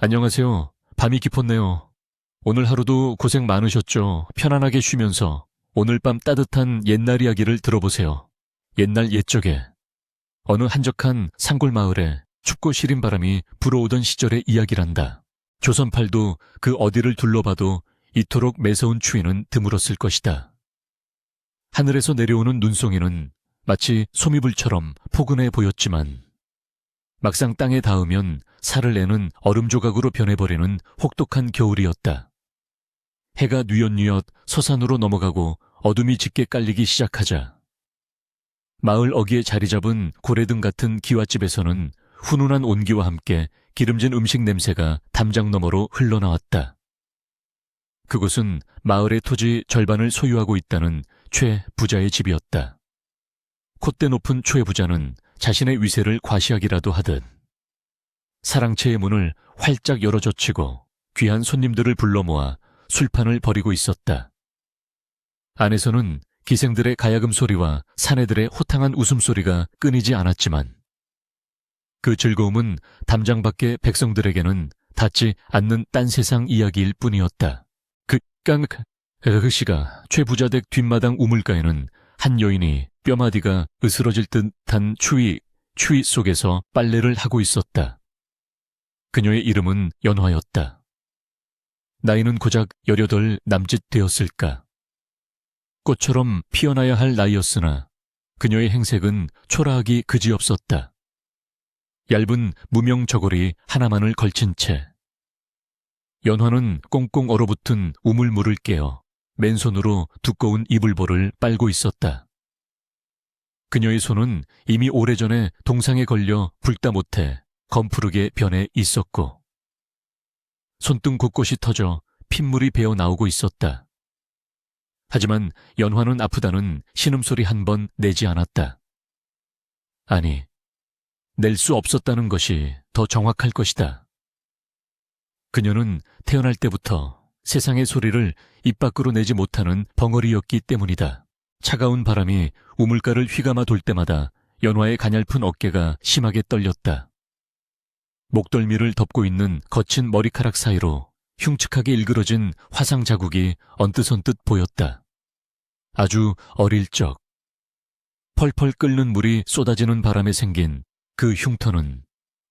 안녕하세요. 밤이 깊었네요. 오늘 하루도 고생 많으셨죠? 편안하게 쉬면서 오늘 밤 따뜻한 옛날 이야기를 들어보세요. 옛날 옛적에 어느 한적한 산골 마을에 춥고 시린 바람이 불어오던 시절의 이야기란다. 조선팔도 그 어디를 둘러봐도 이토록 매서운 추위는 드물었을 것이다. 하늘에서 내려오는 눈송이는 마치 소미불처럼 포근해 보였지만 막상 땅에 닿으면 살을 내는 얼음 조각으로 변해버리는 혹독한 겨울이었다. 해가 뉘엿뉘엿 서산으로 넘어가고 어둠이 짙게 깔리기 시작하자 마을 어귀에 자리 잡은 고래등 같은 기와집에서는 훈훈한 온기와 함께 기름진 음식 냄새가 담장 너머로 흘러나왔다. 그곳은 마을의 토지 절반을 소유하고 있다는 최 부자의 집이었다. 콧대 높은 최 부자는 자신의 위세를 과시하기라도 하듯 사랑채의 문을 활짝 열어젖히고 귀한 손님들을 불러 모아 술판을 벌이고 있었다. 안에서는 기생들의 가야금 소리와 사내들의 호탕한 웃음소리가 끊이지 않았지만 그 즐거움은 담장 밖의 백성들에게는 닿지 않는 딴 세상 이야기일 뿐이었다. 그 시가 최 부자댁 뒷마당 우물가에는 한 여인이 뼈마디가 으스러질 듯한 추위 속에서 빨래를 하고 있었다. 그녀의 이름은 연화였다. 나이는 고작 18 남짓 되었을까. 꽃처럼 피어나야 할 나이였으나 그녀의 행색은 초라하기 그지없었다. 얇은 무명 저고리 하나만을 걸친 채 연화는 꽁꽁 얼어붙은 우물물을 깨어 맨손으로 두꺼운 이불보를 빨고 있었다. 그녀의 손은 이미 오래전에 동상에 걸려 붉다 못해 검푸르게 변해 있었고 손등 곳곳이 터져 핏물이 배어 나오고 있었다. 하지만 연화는 아프다는 신음소리 한 번 내지 않았다. 아니, 낼 수 없었다는 것이 더 정확할 것이다. 그녀는 태어날 때부터 세상의 소리를 입 밖으로 내지 못하는 벙어리였기 때문이다. 차가운 바람이 우물가를 휘감아 돌 때마다 연화의 가냘픈 어깨가 심하게 떨렸다. 목덜미를 덮고 있는 거친 머리카락 사이로 흉측하게 일그러진 화상 자국이 언뜻언뜻 보였다. 아주 어릴 적 펄펄 끓는 물이 쏟아지는 바람에 생긴 그 흉터는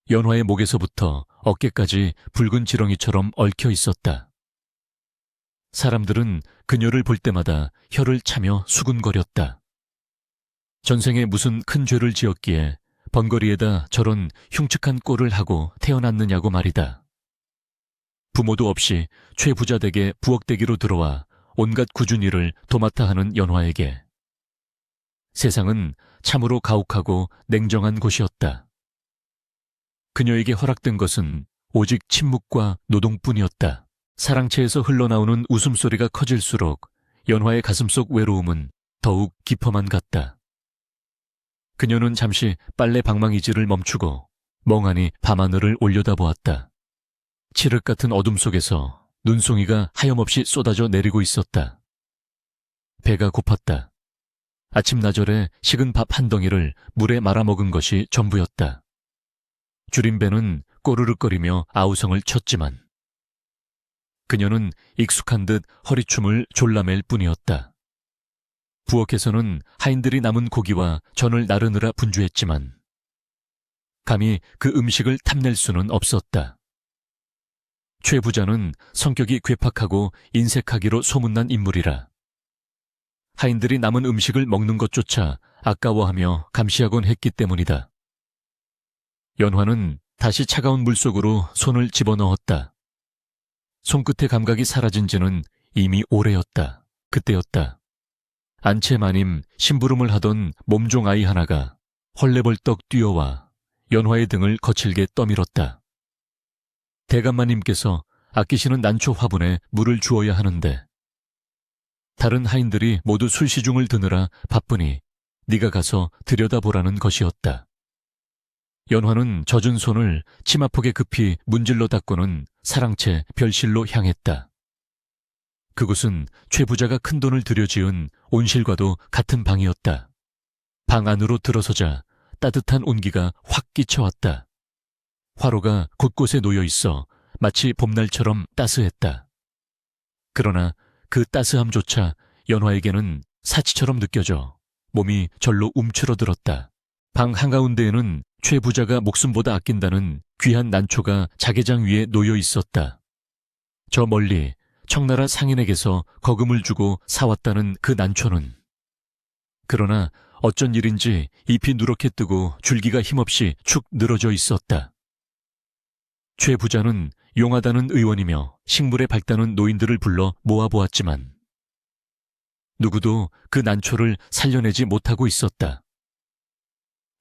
연화의 목에서부터 어깨까지 붉은 지렁이처럼 얽혀 있었다. 사람들은 그녀를 볼 때마다 혀를 차며 수군거렸다. 전생에 무슨 큰 죄를 지었기에 번거리에다 저런 흉측한 꼴을 하고 태어났느냐고 말이다. 부모도 없이 최 부자 댁에 부엌대기로 들어와 온갖 굳은 일을 도맡아 하는 연화에게 세상은 참으로 가혹하고 냉정한 곳이었다. 그녀에게 허락된 것은 오직 침묵과 노동뿐이었다. 사랑채에서 흘러나오는 웃음소리가 커질수록 연화의 가슴속 외로움은 더욱 깊어만 갔다. 그녀는 잠시 빨래 방망이질을 멈추고 멍하니 밤하늘을 올려다보았다. 칠흑 같은 어둠 속에서 눈송이가 하염없이 쏟아져 내리고 있었다. 배가 고팠다. 아침나절에 식은 밥 한 덩이를 물에 말아먹은 것이 전부였다. 줄인 배는 꼬르륵거리며 아우성을 쳤지만 그녀는 익숙한 듯 허리춤을 졸라맬 뿐이었다. 부엌에서는 하인들이 남은 고기와 전을 나르느라 분주했지만 감히 그 음식을 탐낼 수는 없었다. 최 부자는 성격이 괴팍하고 인색하기로 소문난 인물이라 하인들이 남은 음식을 먹는 것조차 아까워하며 감시하곤 했기 때문이다. 연화는 다시 차가운 물속으로 손을 집어넣었다. 손끝의 감각이 사라진 지는 이미 오래였다. 그때였다. 안채 마님 심부름을 하던 몸종 아이 하나가 헐레벌떡 뛰어와 연화의 등을 거칠게 떠밀었다. 대감마님께서 아끼시는 난초 화분에 물을 주어야 하는데 다른 하인들이 모두 술시중을 드느라 바쁘니 네가 가서 들여다보라는 것이었다. 연화는 젖은 손을 치마폭에 급히 문질러 닦고는 사랑채 별실로 향했다. 그곳은 최 부자가 큰돈을 들여 지은 온실과도 같은 방이었다. 방 안으로 들어서자 따뜻한 온기가 확 끼쳐왔다. 화로가 곳곳에 놓여 있어 마치 봄날처럼 따스했다. 그러나 그 따스함조차 연화에게는 사치처럼 느껴져 몸이 절로 움츠러들었다. 방 한가운데에는 최 부자가 목숨보다 아낀다는 귀한 난초가 자개장 위에 놓여 있었다. 저 멀리 청나라 상인에게서 거금을 주고 사왔다는 그 난초는 그러나 어쩐 일인지 잎이 누렇게 뜨고 줄기가 힘없이 축 늘어져 있었다. 최 부자는 용하다는 의원이며 식물에 밝다는 노인들을 불러 모아보았지만 누구도 그 난초를 살려내지 못하고 있었다.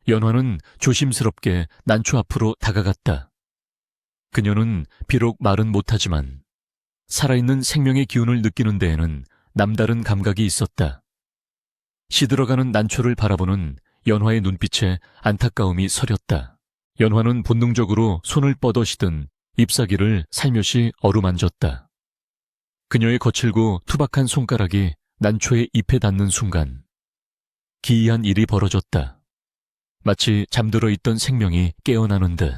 연화는 조심스럽게 난초 앞으로 다가갔다. 그녀는 비록 말은 못하지만 살아있는 생명의 기운을 느끼는 데에는 남다른 감각이 있었다. 시들어가는 난초를 바라보는 연화의 눈빛에 안타까움이 서렸다. 연화는 본능적으로 손을 뻗어시든 잎사귀를 살며시 어루만졌다. 그녀의 거칠고 투박한 손가락이 난초의 잎에 닿는 순간 기이한 일이 벌어졌다. 마치 잠들어 있던 생명이 깨어나는 듯.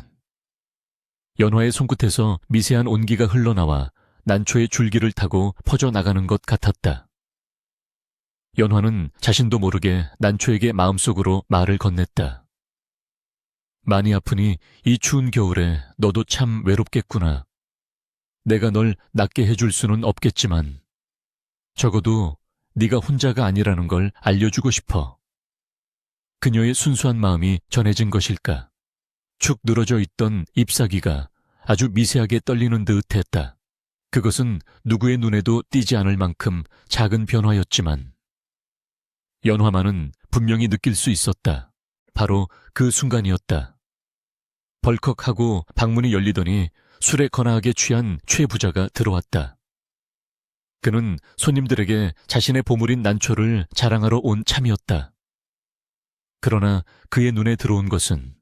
연화의 손끝에서 미세한 온기가 흘러나와 난초의 줄기를 타고 퍼져나가는 것 같았다. 연화는 자신도 모르게 난초에게 마음속으로 말을 건넸다. 많이 아프니 이 추운 겨울에 너도 참 외롭겠구나. 내가 널 낫게 해줄 수는 없겠지만 적어도 네가 혼자가 아니라는 걸 알려주고 싶어. 그녀의 순수한 마음이 전해진 것일까. 축 늘어져 있던 잎사귀가 아주 미세하게 떨리는 듯 했다. 그것은 누구의 눈에도 띄지 않을 만큼 작은 변화였지만 연화만은 분명히 느낄 수 있었다. 바로 그 순간이었다. 벌컥하고 방문이 열리더니 술에 거나하게 취한 최 부자가 들어왔다. 그는 손님들에게 자신의 보물인 난초를 자랑하러 온 참이었다. 그러나 그의 눈에 들어온 것은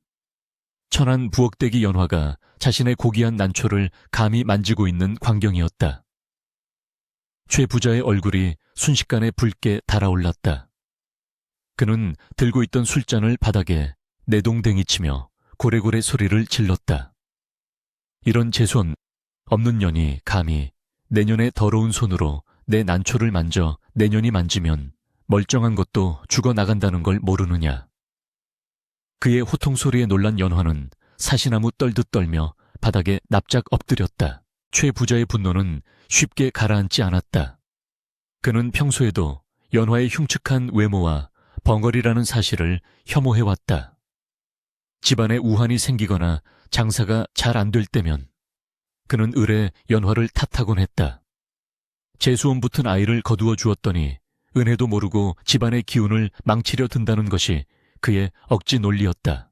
천한 부엌대기 연화가 자신의 고귀한 난초를 감히 만지고 있는 광경이었다. 최 부자의 얼굴이 순식간에 붉게 달아올랐다. 그는 들고 있던 술잔을 바닥에 내동댕이치며 고래고래 소리를 질렀다. 이런 재수없는 없는 년이 감히 내년의 더러운 손으로 내 난초를 만져 내년이 만지면 멀쩡한 것도 죽어나간다는 걸 모르느냐. 그의 호통소리에 놀란 연화는 사시나무 떨듯 떨며 바닥에 납작 엎드렸다. 최 부자의 분노는 쉽게 가라앉지 않았다. 그는 평소에도 연화의 흉측한 외모와 벙어리라는 사실을 혐오해왔다. 집안에 우환이 생기거나 장사가 잘 안 될 때면 그는 을에 연화를 탓하곤 했다. 재수없 붙은 아이를 거두어 주었더니 은혜도 모르고 집안의 기운을 망치려 든다는 것이 그의 억지 논리였다.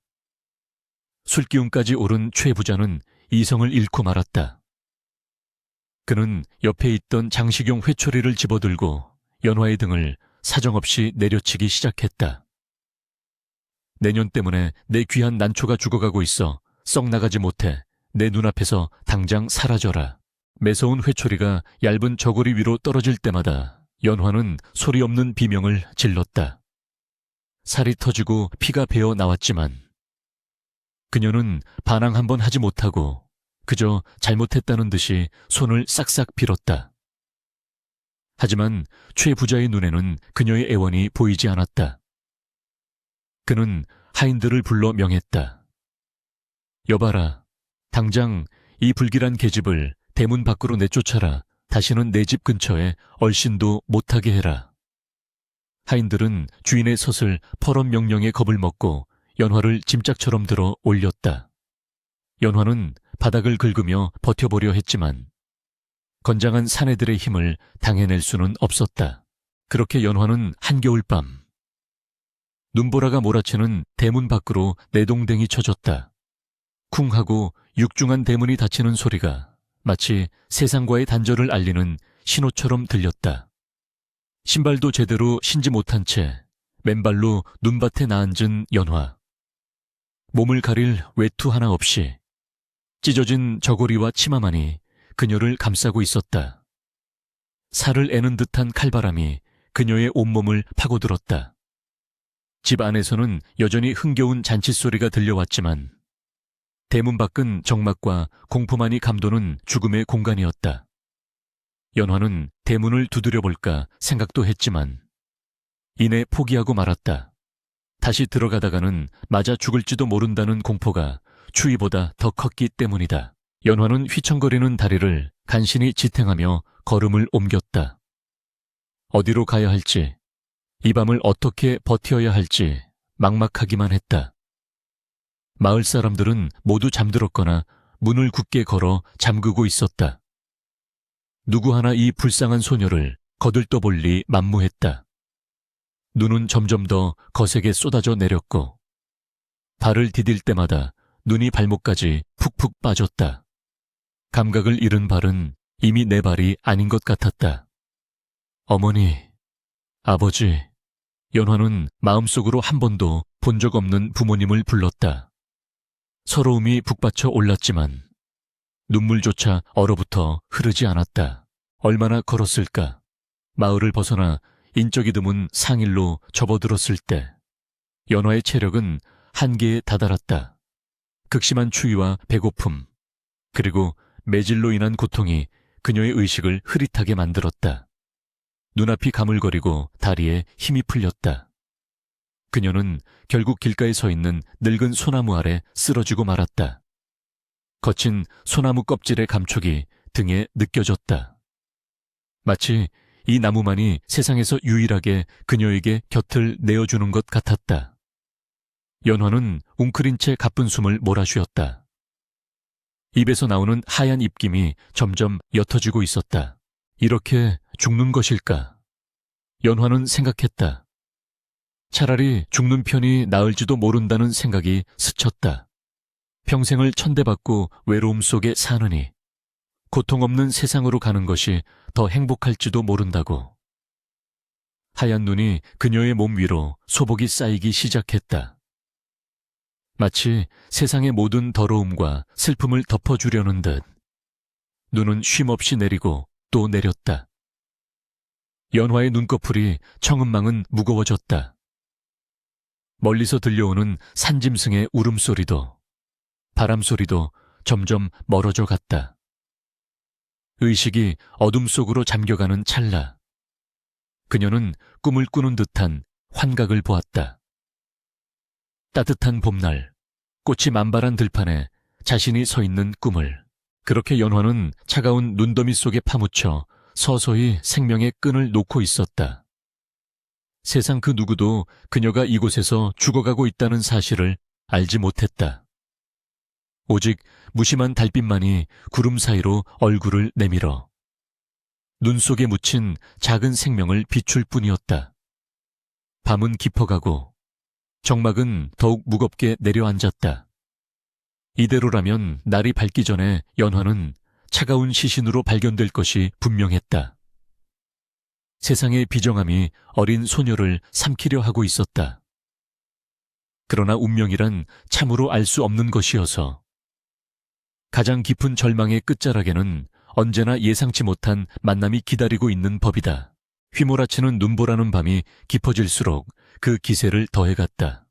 술기운까지 오른 최 부자는 이성을 잃고 말았다. 그는 옆에 있던 장식용 회초리를 집어들고 연화의 등을 사정없이 내려치기 시작했다. 내년 때문에 내 귀한 난초가 죽어가고 있어 썩 나가지 못해 내 눈앞에서 당장 사라져라. 매서운 회초리가 얇은 저고리 위로 떨어질 때마다 연화는 소리 없는 비명을 질렀다. 살이 터지고 피가 배어 나왔지만 그녀는 반항 한번 하지 못하고 그저 잘못했다는 듯이 손을 싹싹 빌었다. 하지만 최 부자의 눈에는 그녀의 애원이 보이지 않았다. 그는 하인들을 불러 명했다. 여봐라, 당장 이 불길한 계집을 대문 밖으로 내쫓아라. 다시는 내 집 근처에 얼씬도 못하게 해라. 하인들은 주인의 섯을 퍼런 명령에 겁을 먹고 연화를 짐짝처럼 들어 올렸다. 연화는 바닥을 긁으며 버텨보려 했지만 건장한 사내들의 힘을 당해낼 수는 없었다. 그렇게 연화는 한겨울 밤 눈보라가 몰아치는 대문 밖으로 내동댕이 쳐졌다. 쿵 하고 육중한 대문이 닫히는 소리가 마치 세상과의 단절을 알리는 신호처럼 들렸다. 신발도 제대로 신지 못한 채 맨발로 눈밭에 나앉은 연화. 몸을 가릴 외투 하나 없이 찢어진 저고리와 치마만이 그녀를 감싸고 있었다. 살을 애는 듯한 칼바람이 그녀의 온몸을 파고들었다. 집 안에서는 여전히 흥겨운 잔칫소리가 들려왔지만 대문 밖은 적막과 공포만이 감도는 죽음의 공간이었다. 연화는 대문을 두드려볼까 생각도 했지만 이내 포기하고 말았다. 다시 들어가다가는 맞아 죽을지도 모른다는 공포가 추위보다 더 컸기 때문이다. 연화는 휘청거리는 다리를 간신히 지탱하며 걸음을 옮겼다. 어디로 가야 할지, 이 밤을 어떻게 버텨야 할지 막막하기만 했다. 마을 사람들은 모두 잠들었거나 문을 굳게 걸어 잠그고 있었다. 누구 하나 이 불쌍한 소녀를 거들떠볼 리 만무했다. 눈은 점점 더 거세게 쏟아져 내렸고 발을 디딜 때마다 눈이 발목까지 푹푹 빠졌다. 감각을 잃은 발은 이미 내 발이 아닌 것 같았다. 어머니, 아버지, 연화는 마음속으로 한 번도 본 적 없는 부모님을 불렀다. 서러움이 북받쳐 올랐지만 눈물조차 얼어붙어 흐르지 않았다. 얼마나 걸었을까? 마을을 벗어나 인적이 드문 상일로 접어들었을 때 연화의 체력은 한계에 다다랐다. 극심한 추위와 배고픔, 그리고 매질로 인한 고통이 그녀의 의식을 흐릿하게 만들었다. 눈앞이 가물거리고 다리에 힘이 풀렸다. 그녀는 결국 길가에 서 있는 늙은 소나무 아래 쓰러지고 말았다. 거친 소나무 껍질의 감촉이 등에 느껴졌다. 마치 이 나무만이 세상에서 유일하게 그녀에게 곁을 내어주는 것 같았다. 연화는 웅크린 채 가쁜 숨을 몰아쉬었다. 입에서 나오는 하얀 입김이 점점 옅어지고 있었다. 이렇게 죽는 것일까? 연화는 생각했다. 차라리 죽는 편이 나을지도 모른다는 생각이 스쳤다. 평생을 천대받고 외로움 속에 사느니 고통 없는 세상으로 가는 것이 더 행복할지도 모른다고. 하얀 눈이 그녀의 몸 위로 소복이 쌓이기 시작했다. 마치 세상의 모든 더러움과 슬픔을 덮어주려는 듯 눈은 쉼없이 내리고 또 내렸다. 연화의 눈꺼풀이 청은망은 무거워졌다. 멀리서 들려오는 산짐승의 울음소리도 바람소리도 점점 멀어져 갔다. 의식이 어둠 속으로 잠겨가는 찰나 그녀는 꿈을 꾸는 듯한 환각을 보았다. 따뜻한 봄날 꽃이 만발한 들판에 자신이 서 있는 꿈을. 그렇게 연화는 차가운 눈더미 속에 파묻혀 서서히 생명의 끈을 놓고 있었다. 세상 그 누구도 그녀가 이곳에서 죽어가고 있다는 사실을 알지 못했다. 오직 무심한 달빛만이 구름 사이로 얼굴을 내밀어 눈 속에 묻힌 작은 생명을 비출 뿐이었다. 밤은 깊어가고 적막은 더욱 무겁게 내려앉았다. 이대로라면 날이 밝기 전에 연화는 차가운 시신으로 발견될 것이 분명했다. 세상의 비정함이 어린 소녀를 삼키려 하고 있었다. 그러나 운명이란 참으로 알 수 없는 것이어서 가장 깊은 절망의 끝자락에는 언제나 예상치 못한 만남이 기다리고 있는 법이다. 휘몰아치는 눈보라는 밤이 깊어질수록 그 기세를 더해갔다.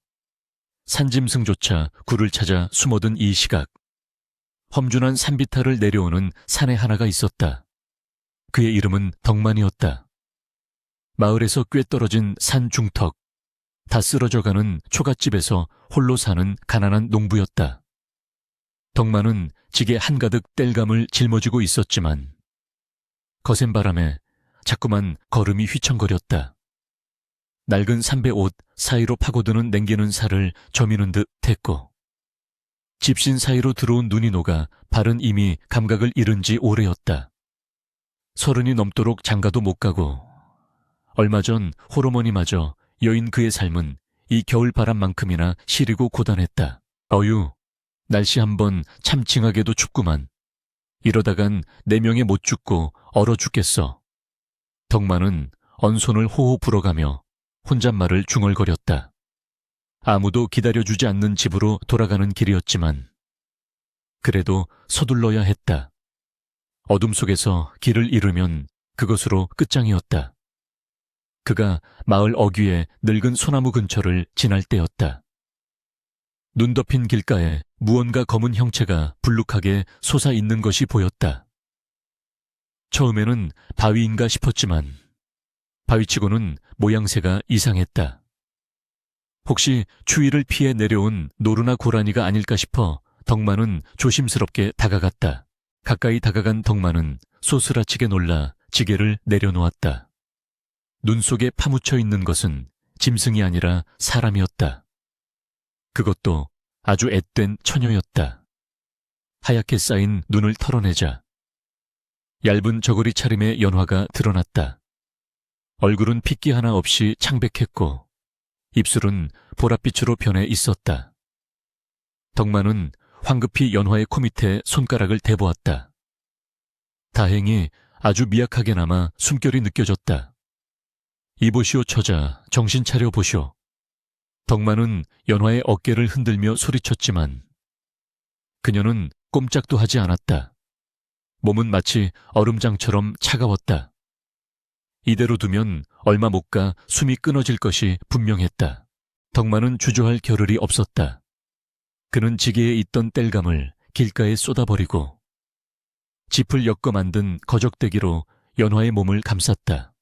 산짐승조차 굴을 찾아 숨어든 이 시각, 험준한 산비탈을 내려오는 산에 하나가 있었다. 그의 이름은 덕만이었다. 마을에서 꽤 떨어진 산 중턱, 다 쓰러져가는 초가집에서 홀로 사는 가난한 농부였다. 덕만은 지게 한가득 땔감을 짊어지고 있었지만 거센 바람에 자꾸만 걸음이 휘청거렸다. 낡은 삼배 옷 사이로 파고드는 냉기는 살을 저미는 듯 했고 집신 사이로 들어온 눈이 녹아 발은 이미 감각을 잃은 지 오래였다. 30이 넘도록 장가도 못 가고 얼마 전 호르몬이마저 여인 그의 삶은 이 겨울바람만큼이나 시리고 고단했다. 어유, 날씨 한번 참 징하게도 춥구만. 이러다간 4명에 못 죽고 얼어 죽겠어. 덕만은 언손을 호호 불어가며 혼잣말을 중얼거렸다. 아무도 기다려주지 않는 집으로 돌아가는 길이었지만 그래도 서둘러야 했다. 어둠 속에서 길을 잃으면 그것으로 끝장이었다. 그가 마을 어귀의 늙은 소나무 근처를 지날 때였다. 눈 덮인 길가에 무언가 검은 형체가 불룩하게 솟아있는 것이 보였다. 처음에는 바위인가 싶었지만 바위치고는 모양새가 이상했다. 혹시 추위를 피해 내려온 노루나 고라니가 아닐까 싶어 덕만은 조심스럽게 다가갔다. 가까이 다가간 덕만은 소스라치게 놀라 지게를 내려놓았다. 눈 속에 파묻혀 있는 것은 짐승이 아니라 사람이었다. 그것도 아주 앳된 처녀였다. 하얗게 쌓인 눈을 털어내자 얇은 저고리 차림의 연화가 드러났다. 얼굴은 핏기 하나 없이 창백했고 입술은 보랏빛으로 변해 있었다. 덕만은 황급히 연화의 코밑에 손가락을 대보았다. 다행히 아주 미약하게나마 숨결이 느껴졌다. 이보시오 처자, 정신 차려 보시오. 덕만은 연화의 어깨를 흔들며 소리쳤지만 그녀는 꼼짝도 하지 않았다. 몸은 마치 얼음장처럼 차가웠다. 이대로 두면 얼마 못 가 숨이 끊어질 것이 분명했다. 덕만은 주저할 겨를이 없었다. 그는 지게에 있던 땔감을 길가에 쏟아버리고 짚을 엮어 만든 거적대기로 연화의 몸을 감쌌다.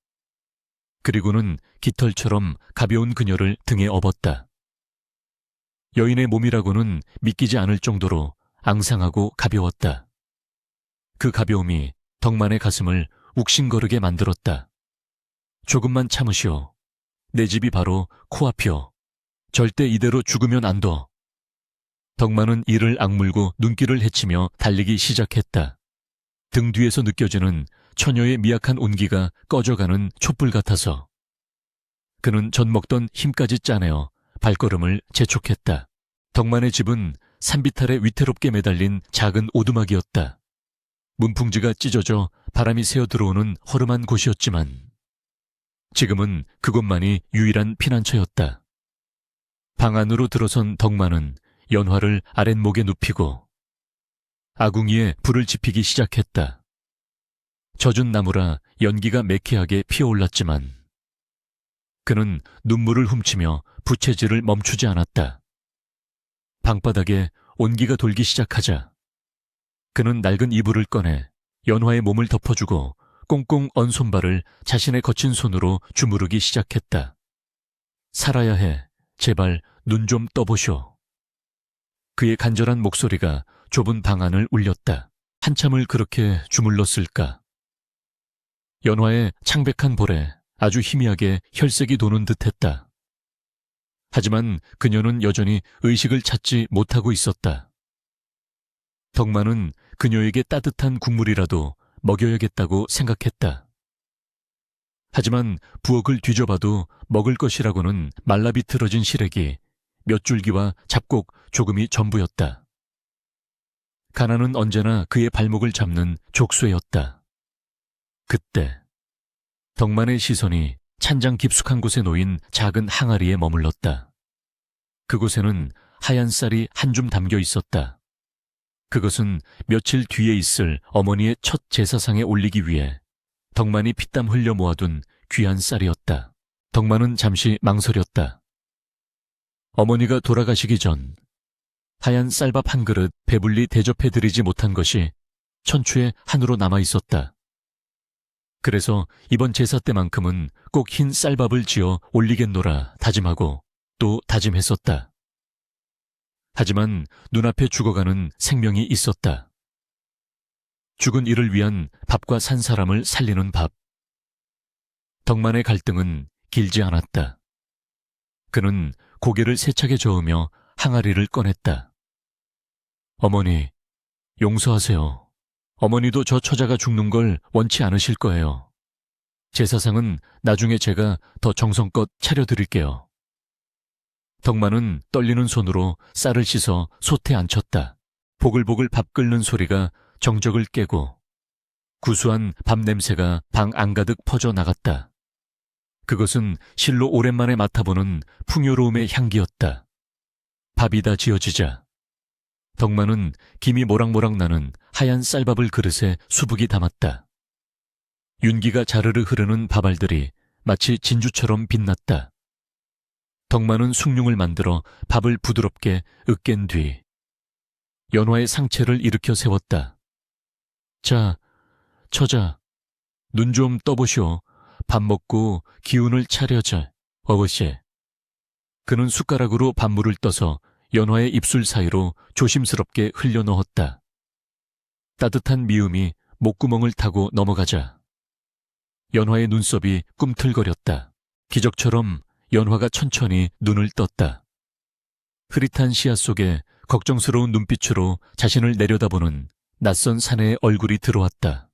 그리고는 깃털처럼 가벼운 그녀를 등에 업었다. 여인의 몸이라고는 믿기지 않을 정도로 앙상하고 가벼웠다. 그 가벼움이 덕만의 가슴을 욱신거리게 만들었다. 조금만 참으시오. 내 집이 바로 코앞이오. 절대 이대로 죽으면 안 둬. 덕만은 이를 악물고 눈길을 헤치며 달리기 시작했다. 등 뒤에서 느껴지는 처녀의 미약한 온기가 꺼져가는 촛불 같아서 그는 젖먹던 힘까지 짜내어 발걸음을 재촉했다. 덕만의 집은 산비탈에 위태롭게 매달린 작은 오두막이었다. 문풍지가 찢어져 바람이 새어 들어오는 허름한 곳이었지만 지금은 그것만이 유일한 피난처였다. 방 안으로 들어선 덕만은 연화를 아랫목에 눕히고 아궁이에 불을 지피기 시작했다. 젖은 나무라 연기가 매캐하게 피어올랐지만 그는 눈물을 훔치며 부채질을 멈추지 않았다. 방바닥에 온기가 돌기 시작하자 그는 낡은 이불을 꺼내 연화의 몸을 덮어주고 꽁꽁 언 손발을 자신의 거친 손으로 주무르기 시작했다. 살아야 해. 제발 눈 좀 떠보쇼. 그의 간절한 목소리가 좁은 방 안을 울렸다. 한참을 그렇게 주물렀을까. 연화의 창백한 볼에 아주 희미하게 혈색이 도는 듯했다. 하지만 그녀는 여전히 의식을 찾지 못하고 있었다. 덕만은 그녀에게 따뜻한 국물이라도 먹여야겠다고 생각했다. 하지만 부엌을 뒤져봐도 먹을 것이라고는 말라비틀어진 시래기, 몇 줄기와 잡곡 조금이 전부였다. 가난은 언제나 그의 발목을 잡는 족쇄였다. 그때 덕만의 시선이 찬장 깊숙한 곳에 놓인 작은 항아리에 머물렀다. 그곳에는 하얀 쌀이 한 줌 담겨 있었다. 그것은 며칠 뒤에 있을 어머니의 첫 제사상에 올리기 위해 덕만이 피땀 흘려 모아둔 귀한 쌀이었다. 덕만은 잠시 망설였다. 어머니가 돌아가시기 전 하얀 쌀밥 한 그릇 배불리 대접해드리지 못한 것이 천추의 한으로 남아있었다. 그래서 이번 제사 때만큼은 꼭 흰 쌀밥을 지어 올리겠노라 다짐하고 또 다짐했었다. 하지만 눈앞에 죽어가는 생명이 있었다. 죽은 이를 위한 밥과 산 사람을 살리는 밥. 덕만의 갈등은 길지 않았다. 그는 고개를 세차게 저으며 항아리를 꺼냈다. 어머니, 용서하세요. 어머니도 저 처자가 죽는 걸 원치 않으실 거예요. 제사상은 나중에 제가 더 정성껏 차려드릴게요. 덕만은 떨리는 손으로 쌀을 씻어 솥에 앉혔다. 보글보글 밥 끓는 소리가 정적을 깨고 구수한 밥 냄새가 방 안가득 퍼져나갔다. 그것은 실로 오랜만에 맡아보는 풍요로움의 향기였다. 밥이 다 지어지자 덕만은 김이 모락모락 나는 하얀 쌀밥을 그릇에 수북이 담았다. 윤기가 자르르 흐르는 밥알들이 마치 진주처럼 빛났다. 덕만은 숭늉을 만들어 밥을 부드럽게 으깬 뒤 연화의 상체를 일으켜 세웠다. 자, 처자, 눈 좀 떠보시오. 밥 먹고 기운을 차려자, 어거씨. 그는 숟가락으로 밥물을 떠서 연화의 입술 사이로 조심스럽게 흘려 넣었다. 따뜻한 미음이 목구멍을 타고 넘어가자 연화의 눈썹이 꿈틀거렸다. 기적처럼 연화가 천천히 눈을 떴다. 흐릿한 시야 속에 걱정스러운 눈빛으로 자신을 내려다보는 낯선 사내의 얼굴이 들어왔다.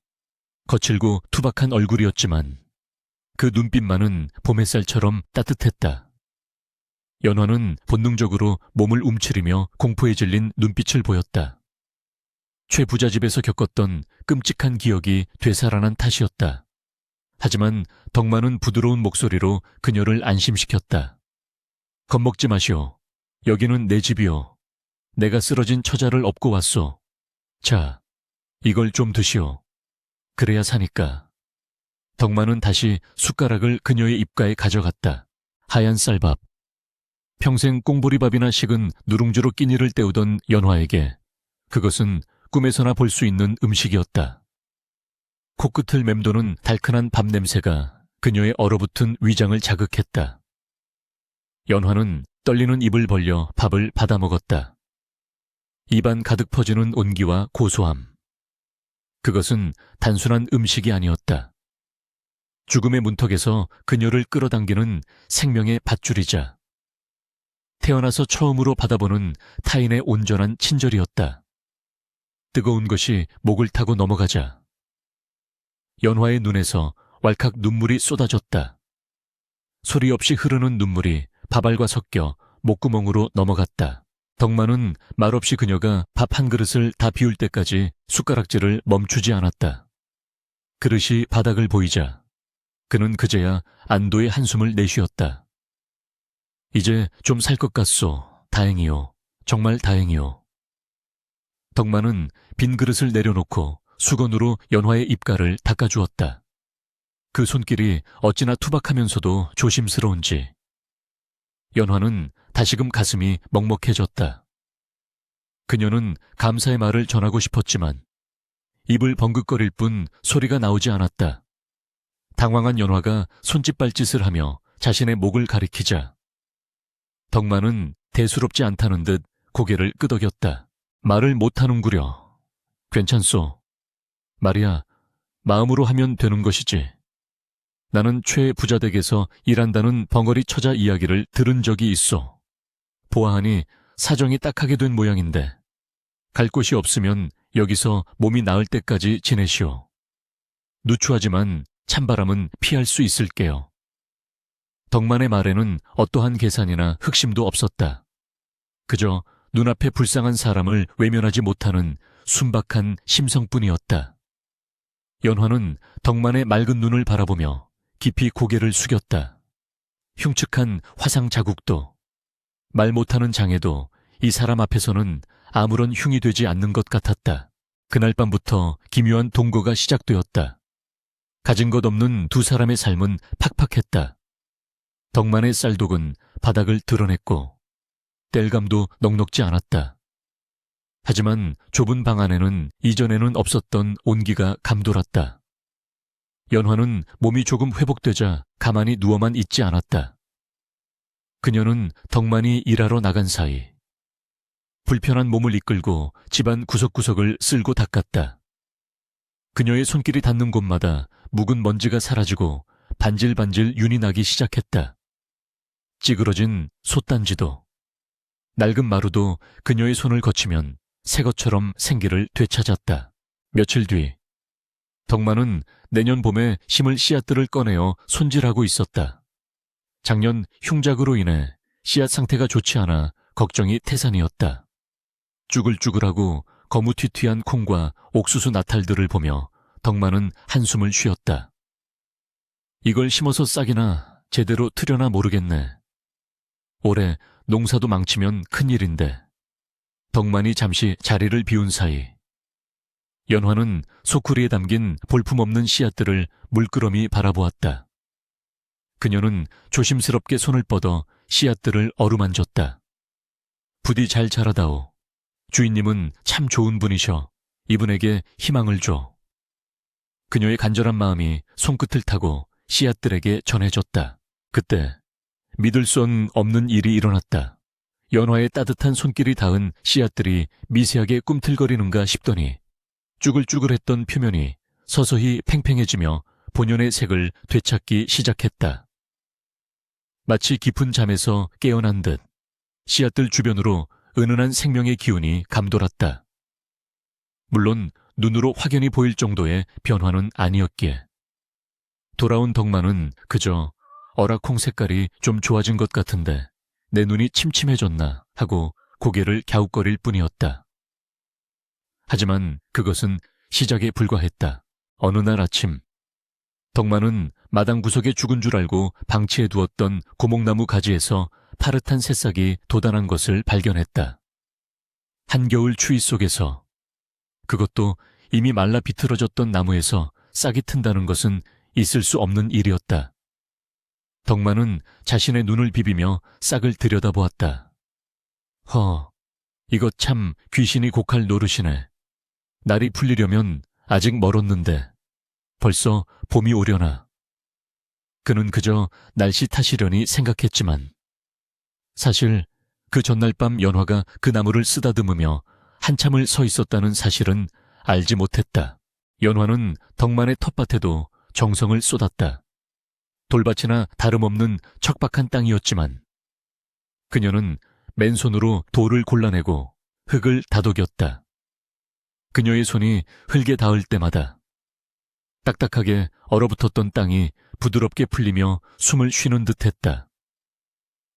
거칠고 투박한 얼굴이었지만 그 눈빛만은 봄 햇살처럼 따뜻했다. 연화는 본능적으로 몸을 움츠리며 공포에 질린 눈빛을 보였다. 최 부자 집에서 겪었던 끔찍한 기억이 되살아난 탓이었다. 하지만 덕만은 부드러운 목소리로 그녀를 안심시켰다. 겁먹지 마시오. 여기는 내 집이오. 내가 쓰러진 처자를 업고 왔소. 자, 이걸 좀 드시오. 그래야 사니까. 덕만은 다시 숟가락을 그녀의 입가에 가져갔다. 하얀 쌀밥. 평생 꽁보리밥이나 식은 누룽지로 끼니를 때우던 연화에게 그것은 꿈에서나 볼 수 있는 음식이었다. 코끝을 맴도는 달큰한 밥 냄새가 그녀의 얼어붙은 위장을 자극했다. 연화는 떨리는 입을 벌려 밥을 받아먹었다. 입안 가득 퍼지는 온기와 고소함. 그것은 단순한 음식이 아니었다. 죽음의 문턱에서 그녀를 끌어당기는 생명의 밧줄이자 태어나서 처음으로 받아보는 타인의 온전한 친절이었다. 뜨거운 것이 목을 타고 넘어가자 연화의 눈에서 왈칵 눈물이 쏟아졌다. 소리 없이 흐르는 눈물이 밥알과 섞여 목구멍으로 넘어갔다. 덕만은 말없이 그녀가 밥 한 그릇을 다 비울 때까지 숟가락질을 멈추지 않았다. 그릇이 바닥을 보이자 그는 그제야 안도의 한숨을 내쉬었다. 이제 좀 살 것 같소. 다행이요. 정말 다행이요. 덕만은 빈 그릇을 내려놓고 수건으로 연화의 입가를 닦아주었다. 그 손길이 어찌나 투박하면서도 조심스러운지 연화는 다시금 가슴이 먹먹해졌다. 그녀는 감사의 말을 전하고 싶었지만 입을 벙긋거릴 뿐 소리가 나오지 않았다. 당황한 연화가 손짓발짓을 하며 자신의 목을 가리키자 덕만은 대수롭지 않다는 듯 고개를 끄덕였다. 말을 못하는구려. 괜찮소. 말이야, 마음으로 하면 되는 것이지. 나는 최 부자댁에서 일한다는 벙어리 처자 이야기를 들은 적이 있어. 보아하니 사정이 딱하게 된 모양인데 갈 곳이 없으면 여기서 몸이 나을 때까지 지내시오. 누추하지만 찬바람은 피할 수 있을게요. 덕만의 말에는 어떠한 계산이나 흑심도 없었다. 그저 눈앞에 불쌍한 사람을 외면하지 못하는 순박한 심성뿐이었다. 연화는 덕만의 맑은 눈을 바라보며 깊이 고개를 숙였다. 흉측한 화상 자국도 말 못하는 장애도 이 사람 앞에서는 아무런 흉이 되지 않는 것 같았다. 그날 밤부터 기묘한 동거가 시작되었다. 가진 것 없는 두 사람의 삶은 팍팍했다. 덕만의 쌀독은 바닥을 드러냈고 땔감도 넉넉지 않았다. 하지만 좁은 방 안에는 이전에는 없었던 온기가 감돌았다. 연화는 몸이 조금 회복되자 가만히 누워만 있지 않았다. 그녀는 덕만이 일하러 나간 사이 불편한 몸을 이끌고 집안 구석구석을 쓸고 닦았다. 그녀의 손길이 닿는 곳마다 묵은 먼지가 사라지고 반질반질 윤이 나기 시작했다. 찌그러진 솥단지도 낡은 마루도 그녀의 손을 거치면 새 것처럼 생기를 되찾았다. 며칠 뒤 덕만은 내년 봄에 심을 씨앗들을 꺼내어 손질하고 있었다. 작년 흉작으로 인해 씨앗 상태가 좋지 않아 걱정이 태산이었다. 쭈글쭈글하고 거무튀튀한 콩과 옥수수 나탈들을 보며 덕만은 한숨을 쉬었다. 이걸 심어서 싹이나 제대로 트려나 모르겠네. 올해 농사도 망치면 큰일인데. 덕만이 잠시 자리를 비운 사이 연화는 소쿠리에 담긴 볼품없는 씨앗들을 물끄러미 바라보았다. 그녀는 조심스럽게 손을 뻗어 씨앗들을 어루만졌다. 부디 잘 자라다오. 주인님은 참 좋은 분이셔. 이분에게 희망을 줘. 그녀의 간절한 마음이 손끝을 타고 씨앗들에게 전해졌다. 그때 믿을 수 없는 일이 일어났다. 연화의 따뜻한 손길이 닿은 씨앗들이 미세하게 꿈틀거리는가 싶더니 쭈글쭈글했던 표면이 서서히 팽팽해지며 본연의 색을 되찾기 시작했다. 마치 깊은 잠에서 깨어난 듯 씨앗들 주변으로 은은한 생명의 기운이 감돌았다. 물론 눈으로 확연히 보일 정도의 변화는 아니었기에 돌아온 덕만은 그저 어라콩 색깔이 좀 좋아진 것 같은데 내 눈이 침침해졌나 하고 고개를 갸웃거릴 뿐이었다. 하지만 그것은 시작에 불과했다. 어느 날 아침 덕만은 마당 구석에 죽은 줄 알고 방치해 두었던 고목나무 가지에서 파릇한 새싹이 돋아난 것을 발견했다. 한겨울 추위 속에서, 그것도 이미 말라 비틀어졌던 나무에서 싹이 튼다는 것은 있을 수 없는 일이었다. 덕만은 자신의 눈을 비비며 싹을 들여다보았다. 이것 참 귀신이 곡할 노릇이네. 날이 풀리려면 아직 멀었는데 벌써 봄이 오려나. 그는 그저 날씨 탓이려니 생각했지만 사실 그 전날 밤 연화가 그 나무를 쓰다듬으며 한참을 서 있었다는 사실은 알지 못했다. 연화는 덕만의 텃밭에도 정성을 쏟았다. 돌밭이나 다름없는 척박한 땅이었지만 그녀는 맨손으로 돌을 골라내고 흙을 다독였다. 그녀의 손이 흙에 닿을 때마다 딱딱하게 얼어붙었던 땅이 부드럽게 풀리며 숨을 쉬는 듯했다.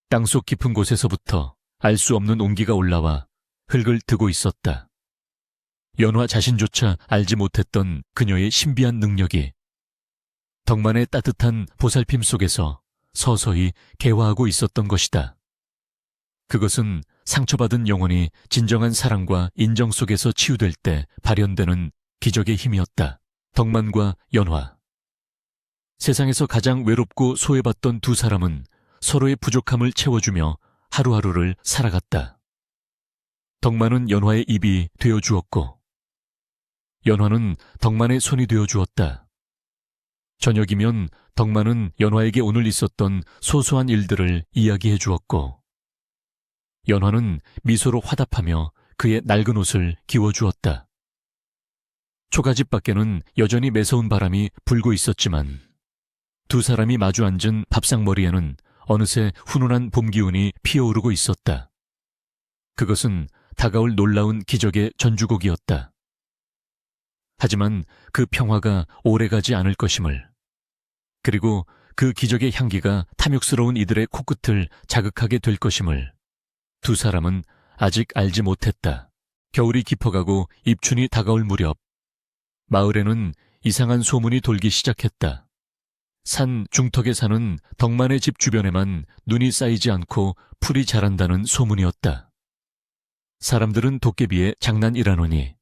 땅속 깊은 곳에서부터 알 수 없는 온기가 올라와 흙을 트고 있었다. 연화 자신조차 알지 못했던 그녀의 신비한 능력이 덕만의 따뜻한 보살핌 속에서 서서히 개화하고 있었던 것이다. 그것은 상처받은 영혼이 진정한 사랑과 인정 속에서 치유될 때 발현되는 기적의 힘이었다. 덕만과 연화. 세상에서 가장 외롭고 소외받던 두 사람은 서로의 부족함을 채워주며 하루하루를 살아갔다. 덕만은 연화의 입이 되어주었고 연화는 덕만의 손이 되어주었다. 저녁이면 덕만은 연화에게 오늘 있었던 소소한 일들을 이야기해 주었고 연화는 미소로 화답하며 그의 낡은 옷을 기워주었다. 초가집 밖에는 여전히 매서운 바람이 불고 있었지만 두 사람이 마주 앉은 밥상머리에는 어느새 훈훈한 봄 기운이 피어오르고 있었다. 그것은 다가올 놀라운 기적의 전주곡이었다. 하지만 그 평화가 오래가지 않을 것임을, 그리고 그 기적의 향기가 탐욕스러운 이들의 코끝을 자극하게 될 것임을 두 사람은 아직 알지 못했다. 겨울이 깊어가고 입춘이 다가올 무렵 마을에는 이상한 소문이 돌기 시작했다. 산 중턱에 사는 덕만의 집 주변에만 눈이 쌓이지 않고 풀이 자란다는 소문이었다. 사람들은 도깨비의 장난이라느니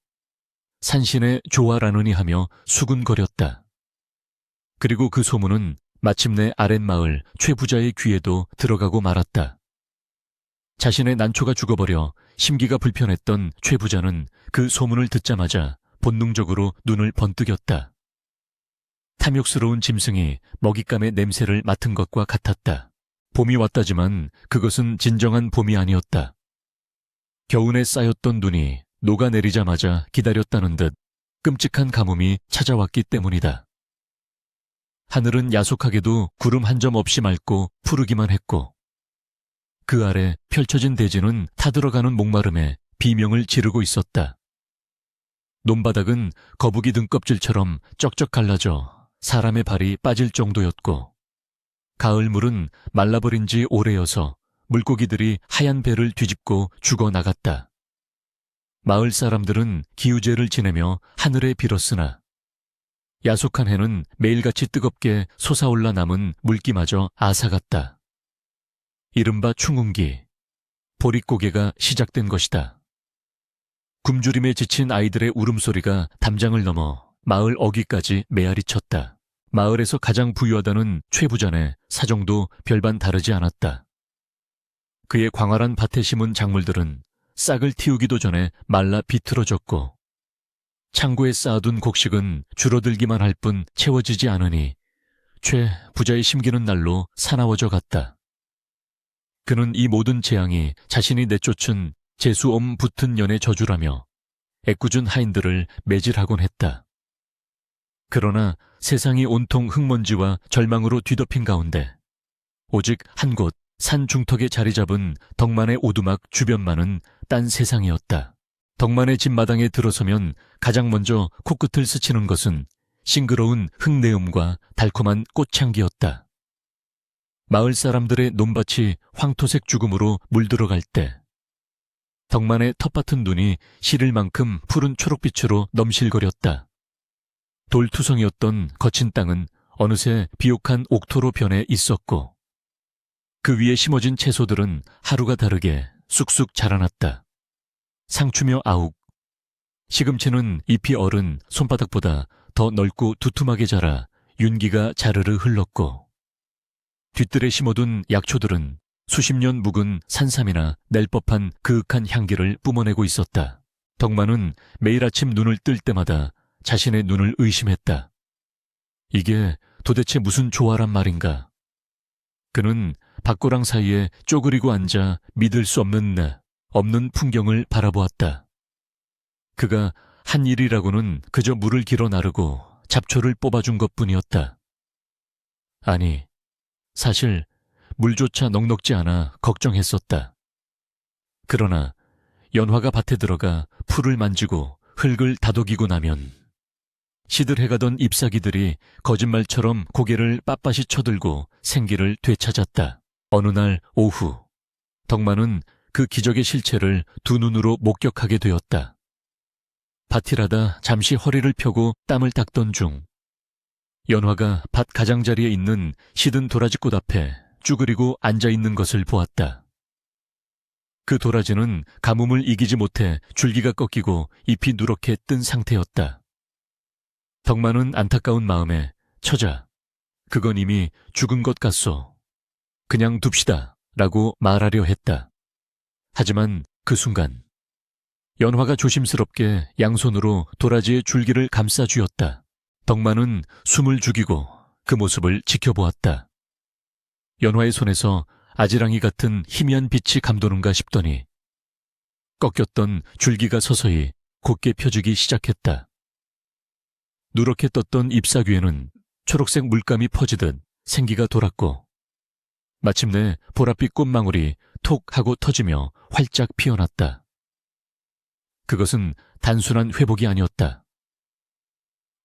산신의 조화라느니 하며 수군거렸다. 그리고 그 소문은 마침내 아랫마을 최부자의 귀에도 들어가고 말았다. 자신의 난초가 죽어버려 심기가 불편했던 최부자는 그 소문을 듣자마자 본능적으로 눈을 번뜩였다. 탐욕스러운 짐승이 먹잇감의 냄새를 맡은 것과 같았다. 봄이 왔다지만 그것은 진정한 봄이 아니었다. 겨우내 쌓였던 눈이 녹아내리자마자 기다렸다는 듯 끔찍한 가뭄이 찾아왔기 때문이다. 하늘은 야속하게도 구름 한 점 없이 맑고 푸르기만 했고 그 아래 펼쳐진 대지는 타들어가는 목마름에 비명을 지르고 있었다. 논바닥은 거북이 등껍질처럼 쩍쩍 갈라져 사람의 발이 빠질 정도였고 가을물은 말라버린 지 오래여서 물고기들이 하얀 배를 뒤집고 죽어나갔다. 마을 사람들은 기우제를 지내며 하늘에 빌었으나 야속한 해는 매일같이 뜨겁게 솟아올라 남은 물기마저 앗아갔다. 이른바 충운기, 보릿고개가 시작된 것이다. 굶주림에 지친 아이들의 울음소리가 담장을 넘어 마을 어귀까지 메아리쳤다. 마을에서 가장 부유하다는 최부자네 사정도 별반 다르지 않았다. 그의 광활한 밭에 심은 작물들은 싹을 틔우기도 전에 말라 비틀어졌고 창고에 쌓아둔 곡식은 줄어들기만 할 뿐 채워지지 않으니 최 부자의 심기는 날로 사나워져 갔다. 그는 이 모든 재앙이 자신이 내쫓은 재수엄 붙은 년의 저주라며 애꿎은 하인들을 매질하곤 했다. 그러나 세상이 온통 흙먼지와 절망으로 뒤덮인 가운데 오직 한 곳 산 중턱에 자리 잡은 덕만의 오두막 주변만은 딴 세상이었다. 덕만의 집 마당에 들어서면 가장 먼저 코끝을 스치는 것은 싱그러운 흙내음과 달콤한 꽃향기였다. 마을 사람들의 논밭이 황토색 죽음으로 물들어갈 때 덕만의 텃밭은 눈이 시릴 만큼 푸른 초록빛으로 넘실거렸다. 돌투성이었던 거친 땅은 어느새 비옥한 옥토로 변해 있었고 그 위에 심어진 채소들은 하루가 다르게 쑥쑥 자라났다. 상추며 아욱, 시금치는 잎이 어른 손바닥보다 더 넓고 두툼하게 자라 윤기가 자르르 흘렀고 뒤뜰에 심어둔 약초들은 수십 년 묵은 산삼이나 낼 법한 그윽한 향기를 뿜어내고 있었다. 덕만은 매일 아침 눈을 뜰 때마다 자신의 눈을 의심했다. 이게 도대체 무슨 조화란 말인가? 그는 밭고랑 사이에 쪼그리고 앉아 믿을 수 없는 없는 풍경을 바라보았다. 그가 한 일이라고는 그저 물을 길어 나르고 잡초를 뽑아준 것뿐이었다. 아니, 사실 물조차 넉넉지 않아 걱정했었다. 그러나 연화가 밭에 들어가 풀을 만지고 흙을 다독이고 나면 시들해가던 잎사귀들이 거짓말처럼 고개를 빳빳이 쳐들고 생기를 되찾았다. 어느 날 오후, 덕만은 그 기적의 실체를 두 눈으로 목격하게 되었다. 밭일하다 잠시 허리를 펴고 땀을 닦던 중 연화가 밭 가장자리에 있는 시든 도라지꽃 앞에 쭈그리고 앉아있는 것을 보았다. 그 도라지는 가뭄을 이기지 못해 줄기가 꺾이고 잎이 누렇게 뜬 상태였다. 덕만은 안타까운 마음에 처자, 그건 이미 죽은 것 같소. 그냥 둡시다 라고 말하려 했다. 하지만 그 순간 연화가 조심스럽게 양손으로 도라지의 줄기를 감싸 쥐었다. 덕만은 숨을 죽이고 그 모습을 지켜보았다. 연화의 손에서 아지랑이 같은 희미한 빛이 감도는가 싶더니 꺾였던 줄기가 서서히 곧게 펴지기 시작했다. 누렇게 떴던 잎사귀에는 초록색 물감이 퍼지듯 생기가 돌았고 마침내 보랏빛 꽃망울이 톡 하고 터지며 활짝 피어났다. 그것은 단순한 회복이 아니었다.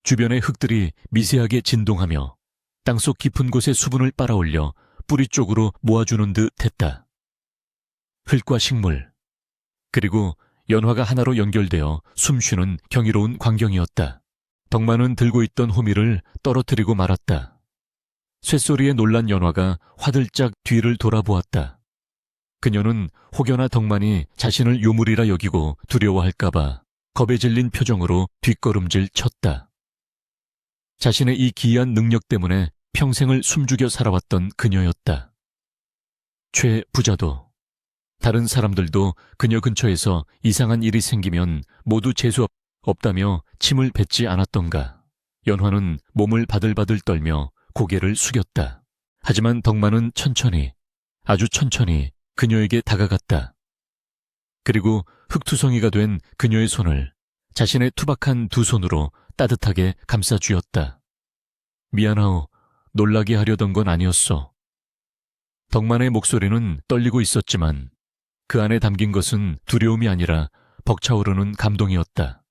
주변의 흙들이 미세하게 진동하며 땅속 깊은 곳의 수분을 빨아올려 뿌리 쪽으로 모아주는 듯 했다. 흙과 식물, 그리고 연화가 하나로 연결되어 숨쉬는 경이로운 광경이었다. 덕만은 들고 있던 호미를 떨어뜨리고 말았다. 쇳소리에 놀란 연화가 화들짝 뒤를 돌아보았다. 그녀는 혹여나 덕만이 자신을 요물이라 여기고 두려워할까봐 겁에 질린 표정으로 뒷걸음질 쳤다. 자신의 이 기이한 능력 때문에 평생을 숨죽여 살아왔던 그녀였다. 최 부자도 다른 사람들도 그녀 근처에서 이상한 일이 생기면 모두 재수 없다며 침을 뱉지 않았던가. 연화는 몸을 바들바들 떨며 고개를 숙였다. 하지만 덕만은 천천히, 아주 천천히 그녀에게 다가갔다. 그리고 흙투성이가 된 그녀의 손을 자신의 투박한 두 손으로 따뜻하게 감싸 쥐었다. 미안하오, 놀라게 하려던 건 아니었어. 덕만의 목소리는 떨리고 있었지만 그 안에 담긴 것은 두려움이 아니라 벅차오르는 감동이었다.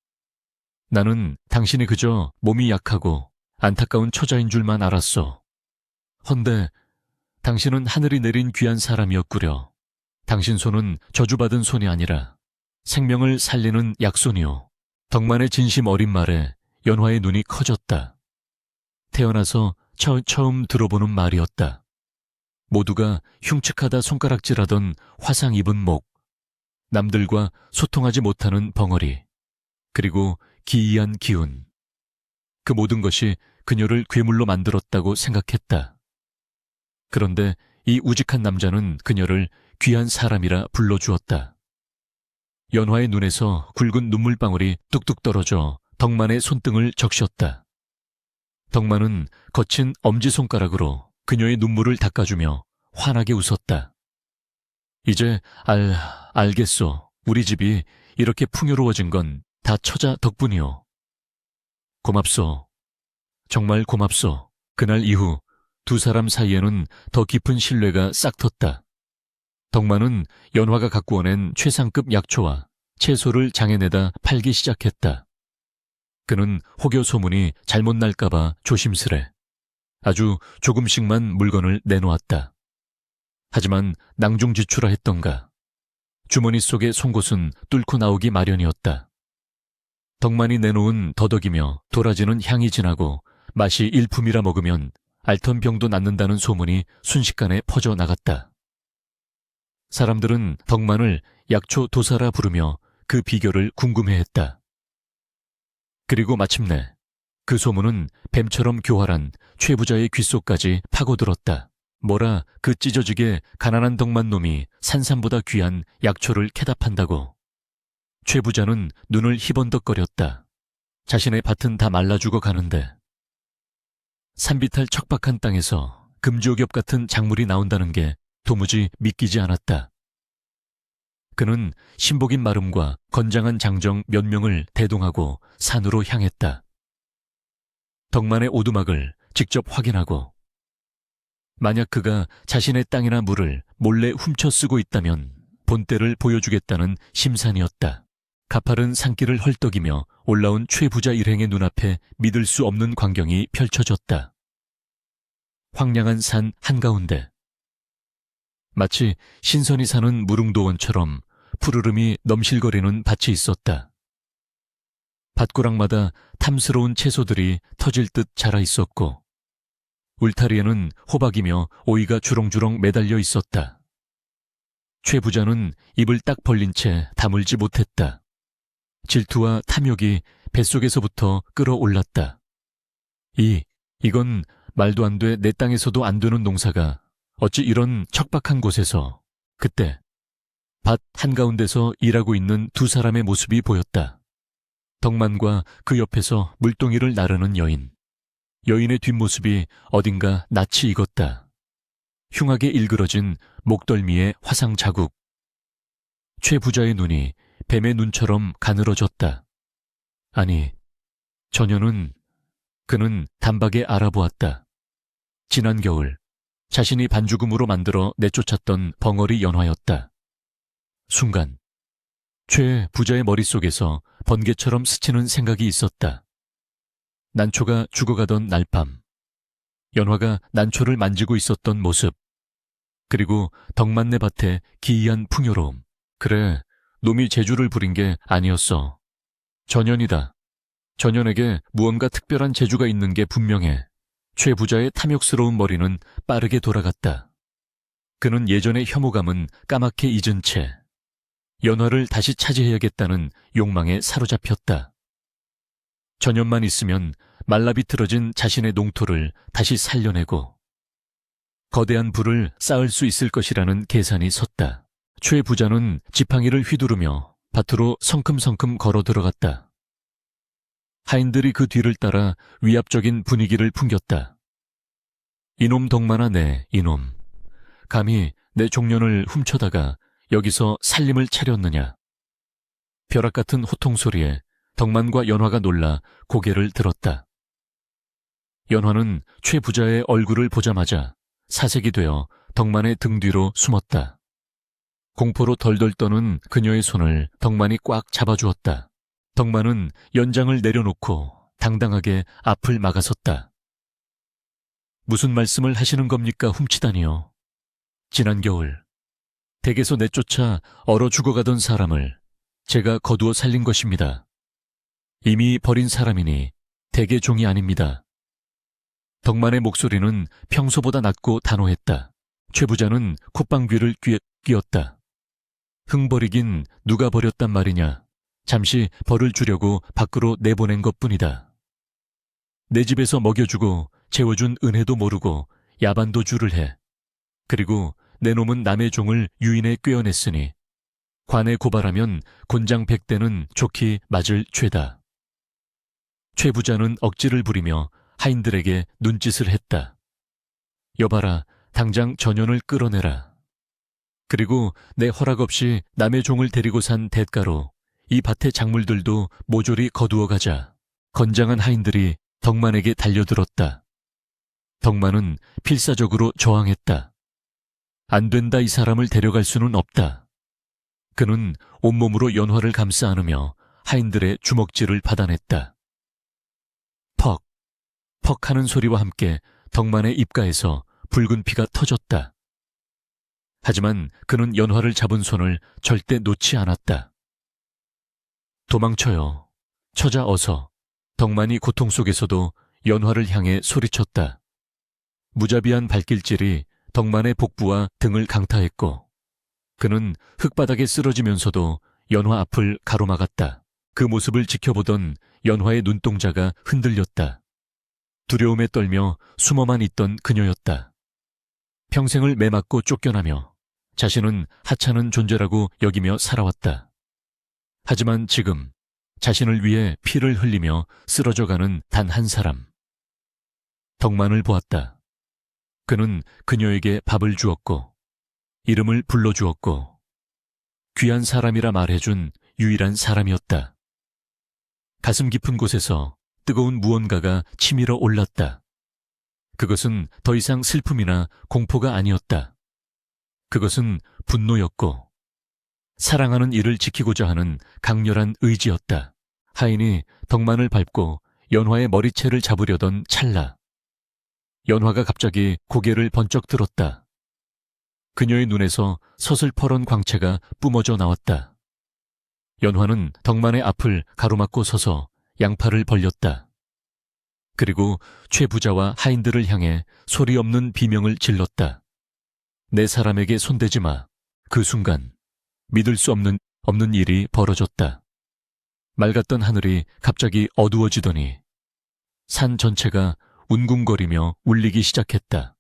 나는 당신이 그저 몸이 약하고 안타까운 처자인 줄만 알았어. 헌데 당신은 하늘이 내린 귀한 사람이었구려. 당신 손은 저주받은 손이 아니라 생명을 살리는 약손이오. 덕만의 진심 어린 말에 연화의 눈이 커졌다. 태어나서 처음 들어보는 말이었다. 모두가 흉측하다 손가락질하던 화상 입은 목, 남들과 소통하지 못하는 벙어리, 그리고 기이한 기운. 그 모든 것이 그녀를 괴물로 만들었다고 생각했다. 그런데 이 우직한 남자는 그녀를 귀한 사람이라 불러주었다. 연화의 눈에서 굵은 눈물방울이 뚝뚝 떨어져 덕만의 손등을 적셨다. 덕만은 거친 엄지손가락으로 그녀의 눈물을 닦아주며 환하게 웃었다. 이제 알겠소. 우리 집이 이렇게 풍요로워진 건 다 처자 덕분이오. 고맙소. 정말 고맙소. 그날 이후 두 사람 사이에는 더 깊은 신뢰가 싹 텄다. 덕만은 연화가 갖고 오낸 최상급 약초와 채소를 장에 내다 팔기 시작했다. 그는 혹여 소문이 잘못 날까봐 조심스레 아주 조금씩만 물건을 내놓았다. 하지만 낭중지추라 했던가 주머니 속의 송곳은 뚫고 나오기 마련이었다. 덕만이 내놓은 더덕이며 도라지는 향이 진하고 맛이 일품이라 먹으면 앓던 병도 낫는다는 소문이 순식간에 퍼져나갔다. 사람들은 덕만을 약초 도사라 부르며 그 비결을 궁금해했다. 그리고 마침내 그 소문은 뱀처럼 교활한 최 부자의 귓속까지 파고들었다. 뭐라 그 찢어지게 가난한 덕만 놈이 산삼보다 귀한 약초를 캐다 판다고. 최 부자는 눈을 희번덕거렸다. 자신의 밭은 다 말라 죽어 가는데 산비탈 척박한 땅에서 금지옥엽 같은 작물이 나온다는 게 도무지 믿기지 않았다. 그는 신복인 마름과 건장한 장정 몇 명을 대동하고 산으로 향했다. 덕만의 오두막을 직접 확인하고 만약 그가 자신의 땅이나 물을 몰래 훔쳐 쓰고 있다면 본때를 보여주겠다는 심산이었다. 가파른 산길을 헐떡이며 올라온 최부자 일행의 눈앞에 믿을 수 없는 광경이 펼쳐졌다. 황량한 산 한가운데 마치 신선이 사는 무릉도원처럼 푸르름이 넘실거리는 밭이 있었다. 밭구락마다 탐스러운 채소들이 터질 듯 자라 있었고 울타리에는 호박이며 오이가 주렁주렁 매달려 있었다. 최 부자는 입을 딱 벌린 채 다물지 못했다. 질투와 탐욕이 뱃속에서부터 끌어올랐다. 이건 말도 안 돼. 내 땅에서도 안 되는 농사가 어찌 이런 척박한 곳에서. 그때 밭 한가운데서 일하고 있는 두 사람의 모습이 보였다. 덕만과 그 옆에서 물동이를 나르는 여인. 여인의 뒷모습이 어딘가 낯이 익었다. 흉하게 일그러진 목덜미의 화상 자국. 최 부자의 눈이 뱀의 눈처럼 가늘어졌다. 아니, 그는 단박에 알아보았다. 지난 겨울 자신이 반죽음으로 만들어 내쫓았던 벙어리 연화였다. 순간 최 부자의 머릿속에서 번개처럼 스치는 생각이 있었다. 난초가 죽어가던 날밤, 연화가 난초를 만지고 있었던 모습, 그리고 덕만네 밭의 기이한 풍요로움. 그래, 놈이 재주를 부린 게 아니었어. 전연이다. 전연에게 무언가 특별한 재주가 있는 게 분명해. 최 부자의 탐욕스러운 머리는 빠르게 돌아갔다. 그는 예전의 혐오감은 까맣게 잊은 채 연화를 다시 차지해야겠다는 욕망에 사로잡혔다. 전연만 있으면 말라비틀어진 자신의 농토를 다시 살려내고 거대한 부를 쌓을 수 있을 것이라는 계산이 섰다. 최 부자는 지팡이를 휘두르며 밭으로 성큼성큼 걸어 들어갔다. 하인들이 그 뒤를 따라 위압적인 분위기를 풍겼다. 이놈 덕만아, 이놈. 감히 내 종년을 훔쳐다가 여기서 살림을 차렸느냐. 벼락 같은 호통 소리에 덕만과 연화가 놀라 고개를 들었다. 연화는 최 부자의 얼굴을 보자마자 사색이 되어 덕만의 등 뒤로 숨었다. 공포로 덜덜 떠는 그녀의 손을 덕만이 꽉 잡아주었다. 덕만은 연장을 내려놓고 당당하게 앞을 막아섰다. 무슨 말씀을 하시는 겁니까, 훔치다니요. 지난 겨울 댁에서 내쫓아 얼어 죽어가던 사람을 제가 거두어 살린 것입니다. 이미 버린 사람이니 댁의 종이 아닙니다. 덕만의 목소리는 평소보다 낮고 단호했다. 최 부자는 콧방귀를 귀에 끼었다. 흥 버리긴 누가 버렸단 말이냐. 잠시 벌을 주려고 밖으로 내보낸 것뿐이다. 내 집에서 먹여주고 재워준 은혜도 모르고 야반도 주를 해. 그리고 내 놈은 남의 종을 유인해 꿰어냈으니 관에 고발하면 곤장 100대는 좋게 맞을 죄다. 최 부자는 억지를 부리며 하인들에게 눈짓을 했다. 여봐라, 당장 전연을 끌어내라. 그리고 내 허락 없이 남의 종을 데리고 산 대가로 이 밭의 작물들도 모조리 거두어 가자. 건장한 하인들이 덕만에게 달려들었다. 덕만은 필사적으로 저항했다. 안 된다, 이 사람을 데려갈 수는 없다. 그는 온몸으로 연화를 감싸 안으며 하인들의 주먹질을 받아냈다. 퍽, 퍽 하는 소리와 함께 덕만의 입가에서 붉은 피가 터졌다. 하지만 그는 연화를 잡은 손을 절대 놓지 않았다. 도망쳐요. 처자 어서. 덕만이 고통 속에서도 연화를 향해 소리쳤다. 무자비한 발길질이 덕만의 복부와 등을 강타했고 그는 흙바닥에 쓰러지면서도 연화 앞을 가로막았다. 그 모습을 지켜보던 연화의 눈동자가 흔들렸다. 두려움에 떨며 숨어만 있던 그녀였다. 평생을 매맞고 쫓겨나며 자신은 하찮은 존재라고 여기며 살아왔다. 하지만 지금 자신을 위해 피를 흘리며 쓰러져가는 단 한 사람. 덕만을 보았다. 그는 그녀에게 밥을 주었고 이름을 불러주었고 귀한 사람이라 말해준 유일한 사람이었다. 가슴 깊은 곳에서 뜨거운 무언가가 치밀어 올랐다. 그것은 더 이상 슬픔이나 공포가 아니었다. 그것은 분노였고 사랑하는 이를 지키고자 하는 강렬한 의지였다. 하인이 덕만을 밟고 연화의 머리채를 잡으려던 찰나 연화가 갑자기 고개를 번쩍 들었다. 그녀의 눈에서 서슬퍼런 광채가 뿜어져 나왔다. 연화는 덕만의 앞을 가로막고 서서 양팔을 벌렸다. 그리고 최 부자와 하인들을 향해 소리 없는 비명을 질렀다. 내 사람에게 손대지 마. 그 순간 믿을 수 없는 일이 벌어졌다. 맑았던 하늘이 갑자기 어두워지더니 산 전체가 웅궁거리며 울리기 시작했다.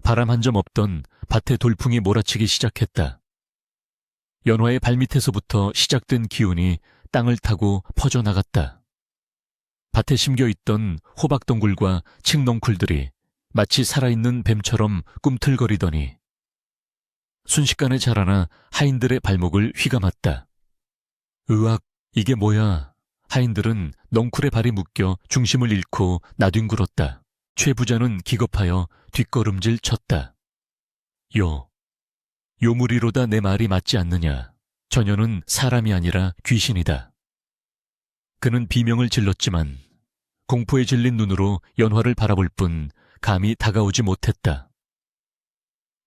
바람 한 점 없던 밭에 돌풍이 몰아치기 시작했다. 연화의 발밑에서부터 시작된 기운이 땅을 타고 퍼져나갔다. 밭에 심겨있던 호박덩굴과 칡넝쿨들이 마치 살아있는 뱀처럼 꿈틀거리더니 순식간에 자라나 하인들의 발목을 휘감았다. 으악, 이게 뭐야? 하인들은 넝쿨에 발이 묶여 중심을 잃고 나뒹굴었다. 최 부자는 기겁하여 뒷걸음질 쳤다. 요무리로다 내 말이 맞지 않느냐. 저녀는 사람이 아니라 귀신이다. 그는 비명을 질렀지만 공포에 질린 눈으로 연화를 바라볼 뿐 감히 다가오지 못했다.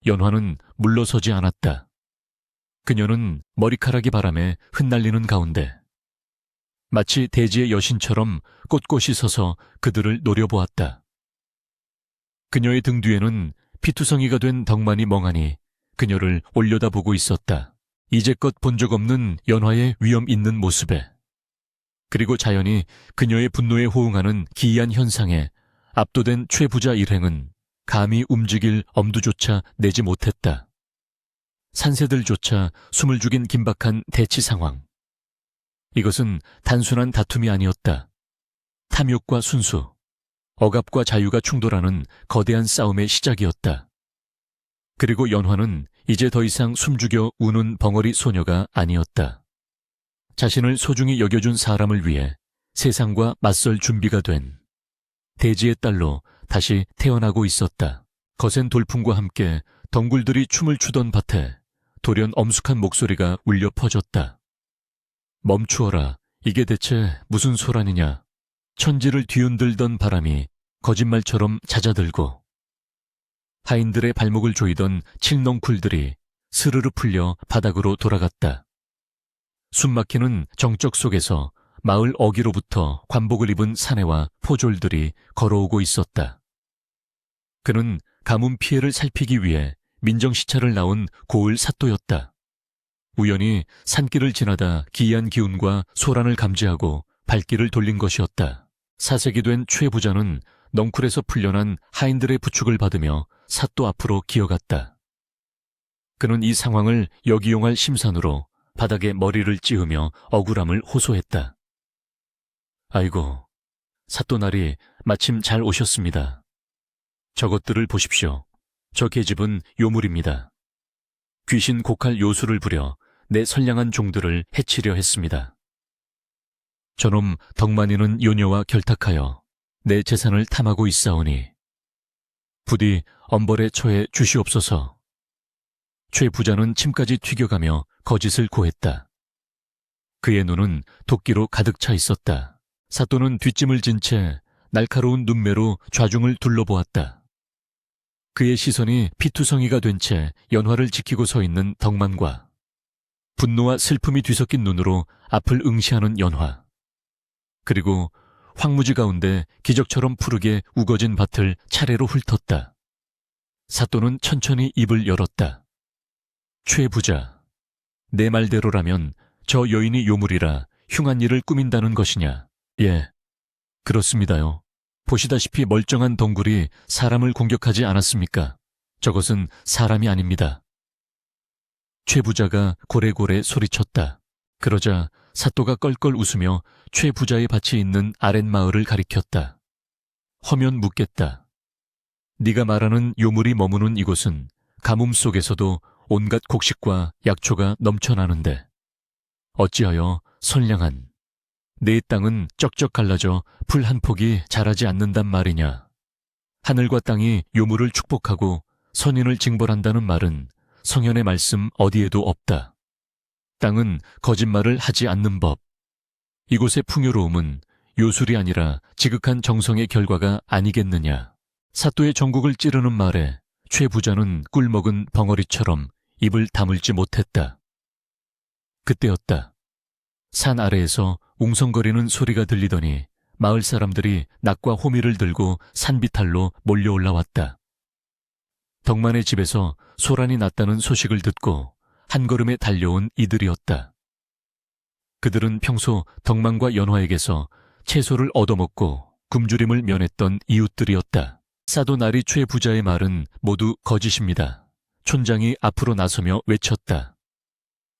연화는 물러서지 않았다. 그녀는 머리카락이 바람에 흩날리는 가운데 마치 대지의 여신처럼 꼿꼿이 서서 그들을 노려보았다. 그녀의 등 뒤에는 피투성이가 된 덕만이 멍하니 그녀를 올려다보고 있었다. 이제껏 본 적 없는 연화의 위험 있는 모습에 그리고 자연히 그녀의 분노에 호응하는 기이한 현상에 압도된 최 부자 일행은 감히 움직일 엄두조차 내지 못했다. 산새들조차 숨을 죽인 긴박한 대치 상황. 이것은 단순한 다툼이 아니었다. 탐욕과 순수, 억압과 자유가 충돌하는 거대한 싸움의 시작이었다. 그리고 연화는 이제 더 이상 숨죽여 우는 벙어리 소녀가 아니었다. 자신을 소중히 여겨준 사람을 위해 세상과 맞설 준비가 된 대지의 딸로 다시 태어나고 있었다. 거센 돌풍과 함께 덩굴들이 춤을 추던 밭에 돌연 엄숙한 목소리가 울려 퍼졌다. 멈추어라. 이게 대체 무슨 소란이냐. 천지를 뒤흔들던 바람이 거짓말처럼 잦아들고 하인들의 발목을 조이던 칡넝쿨들이 스르르 풀려 바닥으로 돌아갔다. 숨막히는 정적 속에서 마을 어귀로부터 관복을 입은 사내와 포졸들이 걸어오고 있었다. 그는 가뭄 피해를 살피기 위해 민정시차를 나온 고을 사또였다. 우연히 산길을 지나다 기이한 기운과 소란을 감지하고 발길을 돌린 것이었다. 사색이 된 최 부자는 넝쿨에서 풀려난 하인들의 부축을 받으며 사또 앞으로 기어갔다. 그는 이 상황을 역이용할 심산으로 바닥에 머리를 찌으며 억울함을 호소했다. 아이고, 사또나리 마침 잘 오셨습니다. 저것들을 보십시오. 저 계집은 요물입니다. 귀신 곡할 요술을 부려 내 선량한 종들을 해치려 했습니다. 저놈 덕만이는 요녀와 결탁하여 내 재산을 탐하고 있사오니 부디 엄벌에 처해 주시옵소서. 최 부자는 침까지 튀겨가며 거짓을 고했다. 그의 눈은 도끼로 가득 차 있었다. 사또는 뒷짐을 진 채 날카로운 눈매로 좌중을 둘러보았다. 그의 시선이 피투성이가 된 채 연화를 지키고 서 있는 덕만과 분노와 슬픔이 뒤섞인 눈으로 앞을 응시하는 연화, 그리고 황무지 가운데 기적처럼 푸르게 우거진 밭을 차례로 훑었다. 사또는 천천히 입을 열었다. 최 부자, 내 말대로라면 저 여인이 요물이라 흉한 일을 꾸민다는 것이냐? 예, 그렇습니다요. 보시다시피 멀쩡한 덩굴이 사람을 공격하지 않았습니까? 저것은 사람이 아닙니다. 최 부자가 고래고래 소리쳤다. 그러자 사또가 껄껄 웃으며 최 부자의 밭이 있는 아랫마을을 가리켰다. 허면 묻겠다. 네가 말하는 요물이 머무는 이곳은 가뭄 속에서도 온갖 곡식과 약초가 넘쳐나는데 어찌하여 선량한 내 땅은 쩍쩍 갈라져 풀 한 폭이 자라지 않는단 말이냐. 하늘과 땅이 요물을 축복하고 선인을 징벌한다는 말은 성현의 말씀 어디에도 없다. 땅은 거짓말을 하지 않는 법. 이곳의 풍요로움은 요술이 아니라 지극한 정성의 결과가 아니겠느냐. 사또의 전국을 찌르는 말에 최 부자는 꿀먹은 벙어리처럼 입을 다물지 못했다. 그때였다. 산 아래에서 웅성거리는 소리가 들리더니 마을 사람들이 낙과 호미를 들고 산비탈로 몰려 올라왔다. 덕만의 집에서 소란이 났다는 소식을 듣고 한 걸음에 달려온 이들이었다. 그들은 평소 덕만과 연화에게서 채소를 얻어먹고 굶주림을 면했던 이웃들이었다. 사도나리 최 부자의 말은 모두 거짓입니다. 촌장이 앞으로 나서며 외쳤다.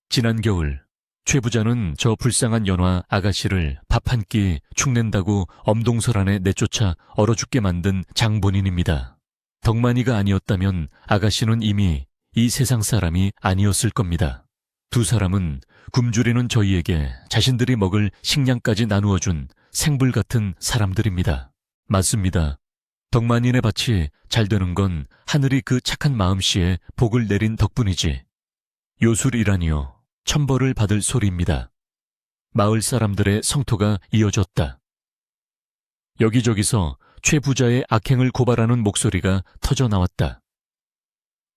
지난 겨울 최 부자는 저 불쌍한 연화 아가씨를 밥 한 끼 축낸다고 엄동설 안에 내쫓아 얼어 죽게 만든 장본인입니다. 덕만이가 아니었다면 아가씨는 이미 이 세상 사람이 아니었을 겁니다. 두 사람은 굶주리는 저희에게 자신들이 먹을 식량까지 나누어준 생불 같은 사람들입니다. 맞습니다. 덕만인의 밭이 잘 되는 건 하늘이 그 착한 마음씨에 복을 내린 덕분이지. 요술이라니요. 천벌을 받을 소리입니다. 마을 사람들의 성토가 이어졌다. 여기저기서 최 부자의 악행을 고발하는 목소리가 터져나왔다.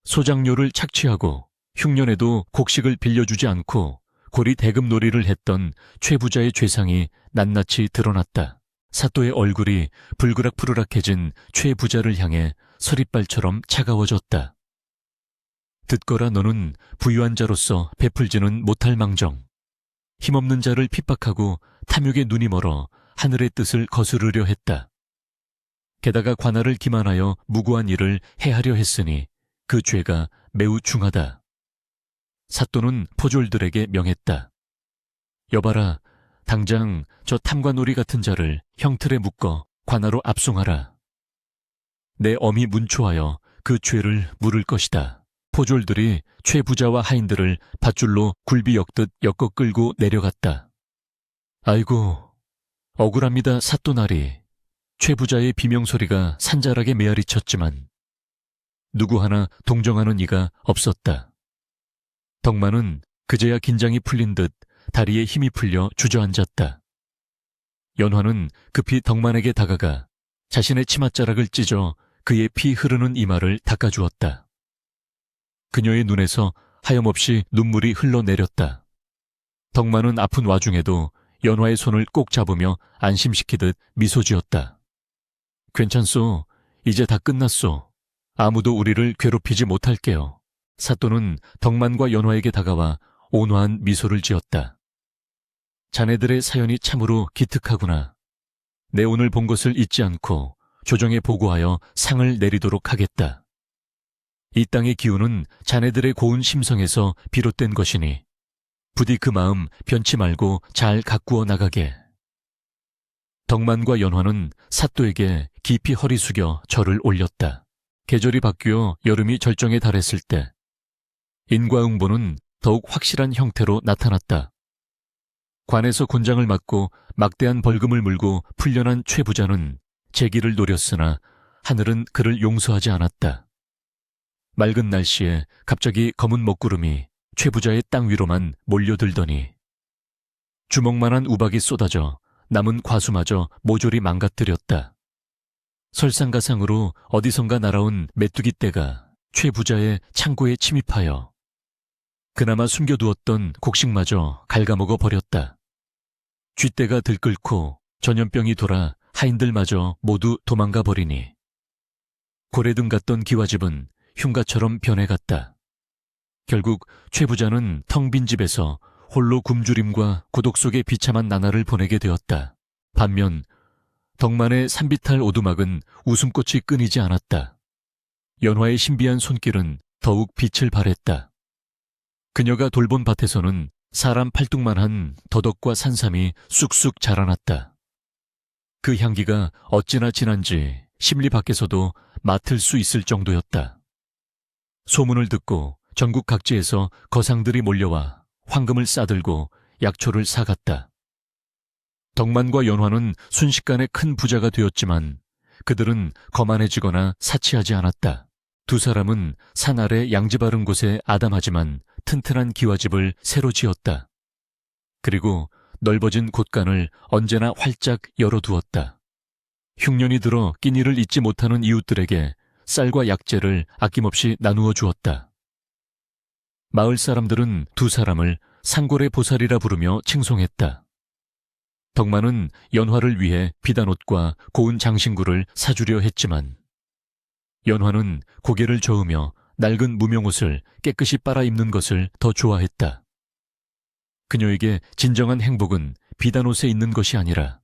소장료를 착취하고 흉년에도 곡식을 빌려주지 않고 고리 대금놀이를 했던 최 부자의 죄상이 낱낱이 드러났다. 사또의 얼굴이 불그락푸르락해진 최 부자를 향해 서리발처럼 차가워졌다. 듣거라 너는 부유한 자로서 베풀지는 못할 망정. 힘없는 자를 핍박하고 탐욕에 눈이 멀어 하늘의 뜻을 거스르려 했다. 게다가 관할을 기만하여 무고한 일을 해하려 했으니 그 죄가 매우 중하다. 사또는 포졸들에게 명했다. 여봐라, 당장 저 탐관오리 같은 자를 형틀에 묶어 관하로 압송하라. 내 엄히 문초하여 그 죄를 물을 것이다. 포졸들이 최 부자와 하인들을 밧줄로 굴비 엮듯 엮어 끌고 내려갔다. 아이고, 억울합니다, 사또나리. 최 부자의 비명소리가 산자락에 메아리쳤지만 누구 하나 동정하는 이가 없었다. 덕만은 그제야 긴장이 풀린 듯 다리에 힘이 풀려 주저앉았다. 연화는 급히 덕만에게 다가가 자신의 치맛자락을 찢어 그의 피 흐르는 이마를 닦아주었다. 그녀의 눈에서 하염없이 눈물이 흘러내렸다. 덕만은 아픈 와중에도 연화의 손을 꼭 잡으며 안심시키듯 미소 지었다. 괜찮소. 이제 다 끝났소. 아무도 우리를 괴롭히지 못할게요. 사또는 덕만과 연화에게 다가와 온화한 미소를 지었다. 자네들의 사연이 참으로 기특하구나. 내 오늘 본 것을 잊지 않고 조정에 보고하여 상을 내리도록 하겠다. 이 땅의 기운은 자네들의 고운 심성에서 비롯된 것이니 부디 그 마음 변치 말고 잘 가꾸어 나가게. 덕만과 연화는 사또에게 깊이 허리 숙여 절을 올렸다. 계절이 바뀌어 여름이 절정에 달했을 때 인과응보는 더욱 확실한 형태로 나타났다. 관에서 곤장을 맞고 막대한 벌금을 물고 풀려난 최 부자는 재기를 노렸으나 하늘은 그를 용서하지 않았다. 맑은 날씨에 갑자기 검은 먹구름이 최 부자의 땅 위로만 몰려들더니 주먹만한 우박이 쏟아져 남은 과수마저 모조리 망가뜨렸다. 설상가상으로 어디선가 날아온 메뚜기 떼가 최 부자의 창고에 침입하여 그나마 숨겨두었던 곡식마저 갉아먹어 버렸다. 쥐떼가 들끓고 전염병이 돌아 하인들마저 모두 도망가 버리니 고래등 같던 기와집은 흉가처럼 변해갔다. 결국 최 부자는 텅 빈 집에서 홀로 굶주림과 고독 속의 비참한 나날을 보내게 되었다. 반면 덕만의 산비탈 오두막은 웃음꽃이 끊이지 않았다. 연화의 신비한 손길은 더욱 빛을 발했다. 그녀가 돌본 밭에서는 사람 팔뚝만한 더덕과 산삼이 쑥쑥 자라났다. 그 향기가 어찌나 진한지 심리 밖에서도 맡을 수 있을 정도였다. 소문을 듣고 전국 각지에서 거상들이 몰려와 황금을 싸들고 약초를 사갔다. 덕만과 연화는 순식간에 큰 부자가 되었지만 그들은 거만해지거나 사치하지 않았다. 두 사람은 산 아래 양지 바른 곳에 아담하지만 튼튼한 기와집을 새로 지었다. 그리고 넓어진 곳간을 언제나 활짝 열어두었다. 흉년이 들어 끼니를 잊지 못하는 이웃들에게 쌀과 약재를 아낌없이 나누어 주었다. 마을 사람들은 두 사람을 상골의 보살이라 부르며 칭송했다. 덕만은 연화를 위해 비단 옷과 고운 장신구를 사주려 했지만 연화는 고개를 저으며 낡은 무명옷을 깨끗이 빨아 입는 것을 더 좋아했다. 그녀에게 진정한 행복은 비단 옷에 있는 것이 아니라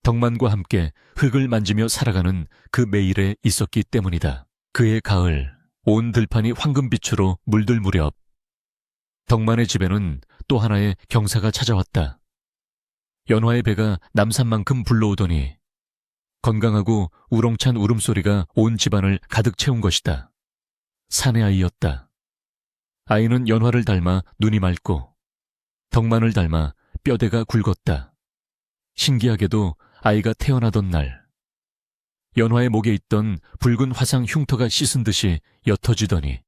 덕만과 함께 흙을 만지며 살아가는 그 매일에 있었기 때문이다. 그해 가을, 온 들판이 황금빛으로 물들 무렵 덕만의 집에는 또 하나의 경사가 찾아왔다. 연화의 배가 남산만큼 불러오더니 건강하고 우렁찬 울음소리가 온 집안을 가득 채운 것이다. 사내 아이였다. 아이는 연화를 닮아 눈이 맑고 덕만을 닮아 뼈대가 굵었다. 신기하게도 아이가 태어나던 날 연화의 목에 있던 붉은 화상 흉터가 씻은 듯이 옅어지더니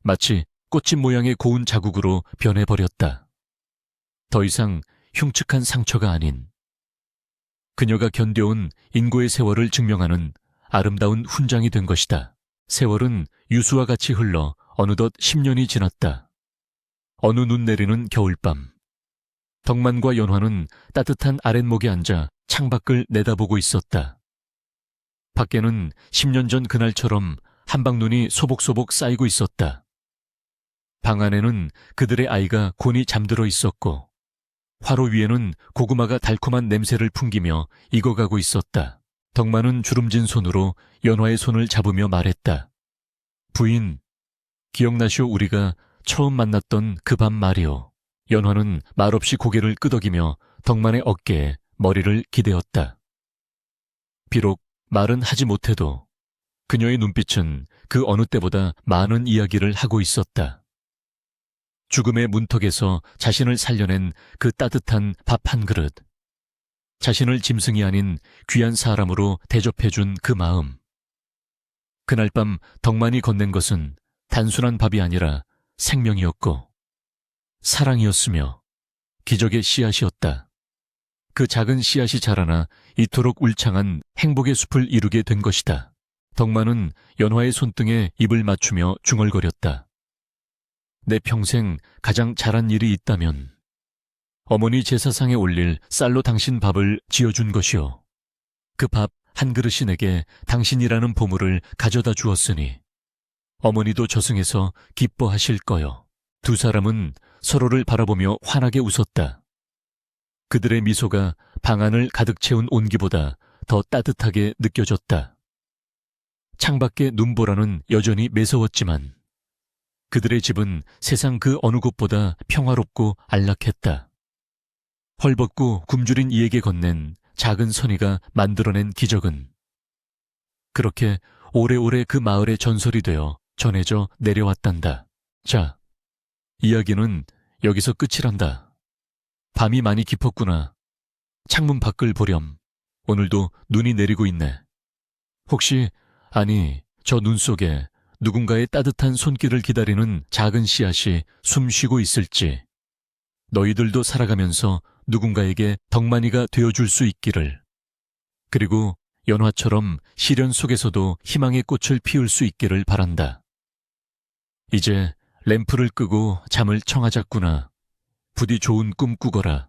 마치 꽃집 모양의 고운 자국으로 변해버렸다. 더 이상 흉측한 상처가 아닌 그녀가 견뎌온 인고의 세월을 증명하는 아름다운 훈장이 된 것이다. 세월은 유수와 같이 흘러 어느덧 10년이 지났다. 어느 눈 내리는 겨울밤 덕만과 연화는 따뜻한 아랫목에 앉아 창밖을 내다보고 있었다. 밖에는 10년 전 그날처럼 한방눈이 소복소복 쌓이고 있었다. 방 안에는 그들의 아이가 곤히 잠들어 있었고 화로 위에는 고구마가 달콤한 냄새를 풍기며 익어가고 있었다. 덕만은 주름진 손으로 연화의 손을 잡으며 말했다. 부인, 기억나시오? 우리가 처음 만났던 그 밤 말이오. 연화는 말없이 고개를 끄덕이며 덕만의 어깨에 머리를 기대었다. 비록 말은 하지 못해도 그녀의 눈빛은 그 어느 때보다 많은 이야기를 하고 있었다. 죽음의 문턱에서 자신을 살려낸 그 따뜻한 밥 한 그릇, 자신을 짐승이 아닌 귀한 사람으로 대접해준 그 마음. 그날 밤 덕만이 건넨 것은 단순한 밥이 아니라 생명이었고 사랑이었으며 기적의 씨앗이었다. 그 작은 씨앗이 자라나 이토록 울창한 행복의 숲을 이루게 된 것이다. 덕만은 연화의 손등에 입을 맞추며 중얼거렸다. 내 평생 가장 잘한 일이 있다면 어머니 제사상에 올릴 쌀로 당신 밥을 지어준 것이오. 그 밥 한 그릇이 내게 당신이라는 보물을 가져다 주었으니 어머니도 저승에서 기뻐하실 거요. 두 사람은 서로를 바라보며 환하게 웃었다. 그들의 미소가 방 안을 가득 채운 온기보다 더 따뜻하게 느껴졌다. 창밖의 눈보라는 여전히 매서웠지만 그들의 집은 세상 그 어느 곳보다 평화롭고 안락했다. 헐벗고 굶주린 이에게 건넨 작은 선의가 만들어낸 기적은 그렇게 오래오래 그 마을의 전설이 되어 전해져 내려왔단다. 자, 이야기는 여기서 끝이란다. 밤이 많이 깊었구나. 창문 밖을 보렴. 오늘도 눈이 내리고 있네. 혹시, 아니, 저 눈 속에 누군가의 따뜻한 손길을 기다리는 작은 씨앗이 숨 쉬고 있을지, 너희들도 살아가면서 누군가에게 덕만이가 되어줄 수 있기를. 그리고 연화처럼 시련 속에서도 희망의 꽃을 피울 수 있기를 바란다. 이제 램프를 끄고 잠을 청하자꾸나. 부디 좋은 꿈 꾸거라.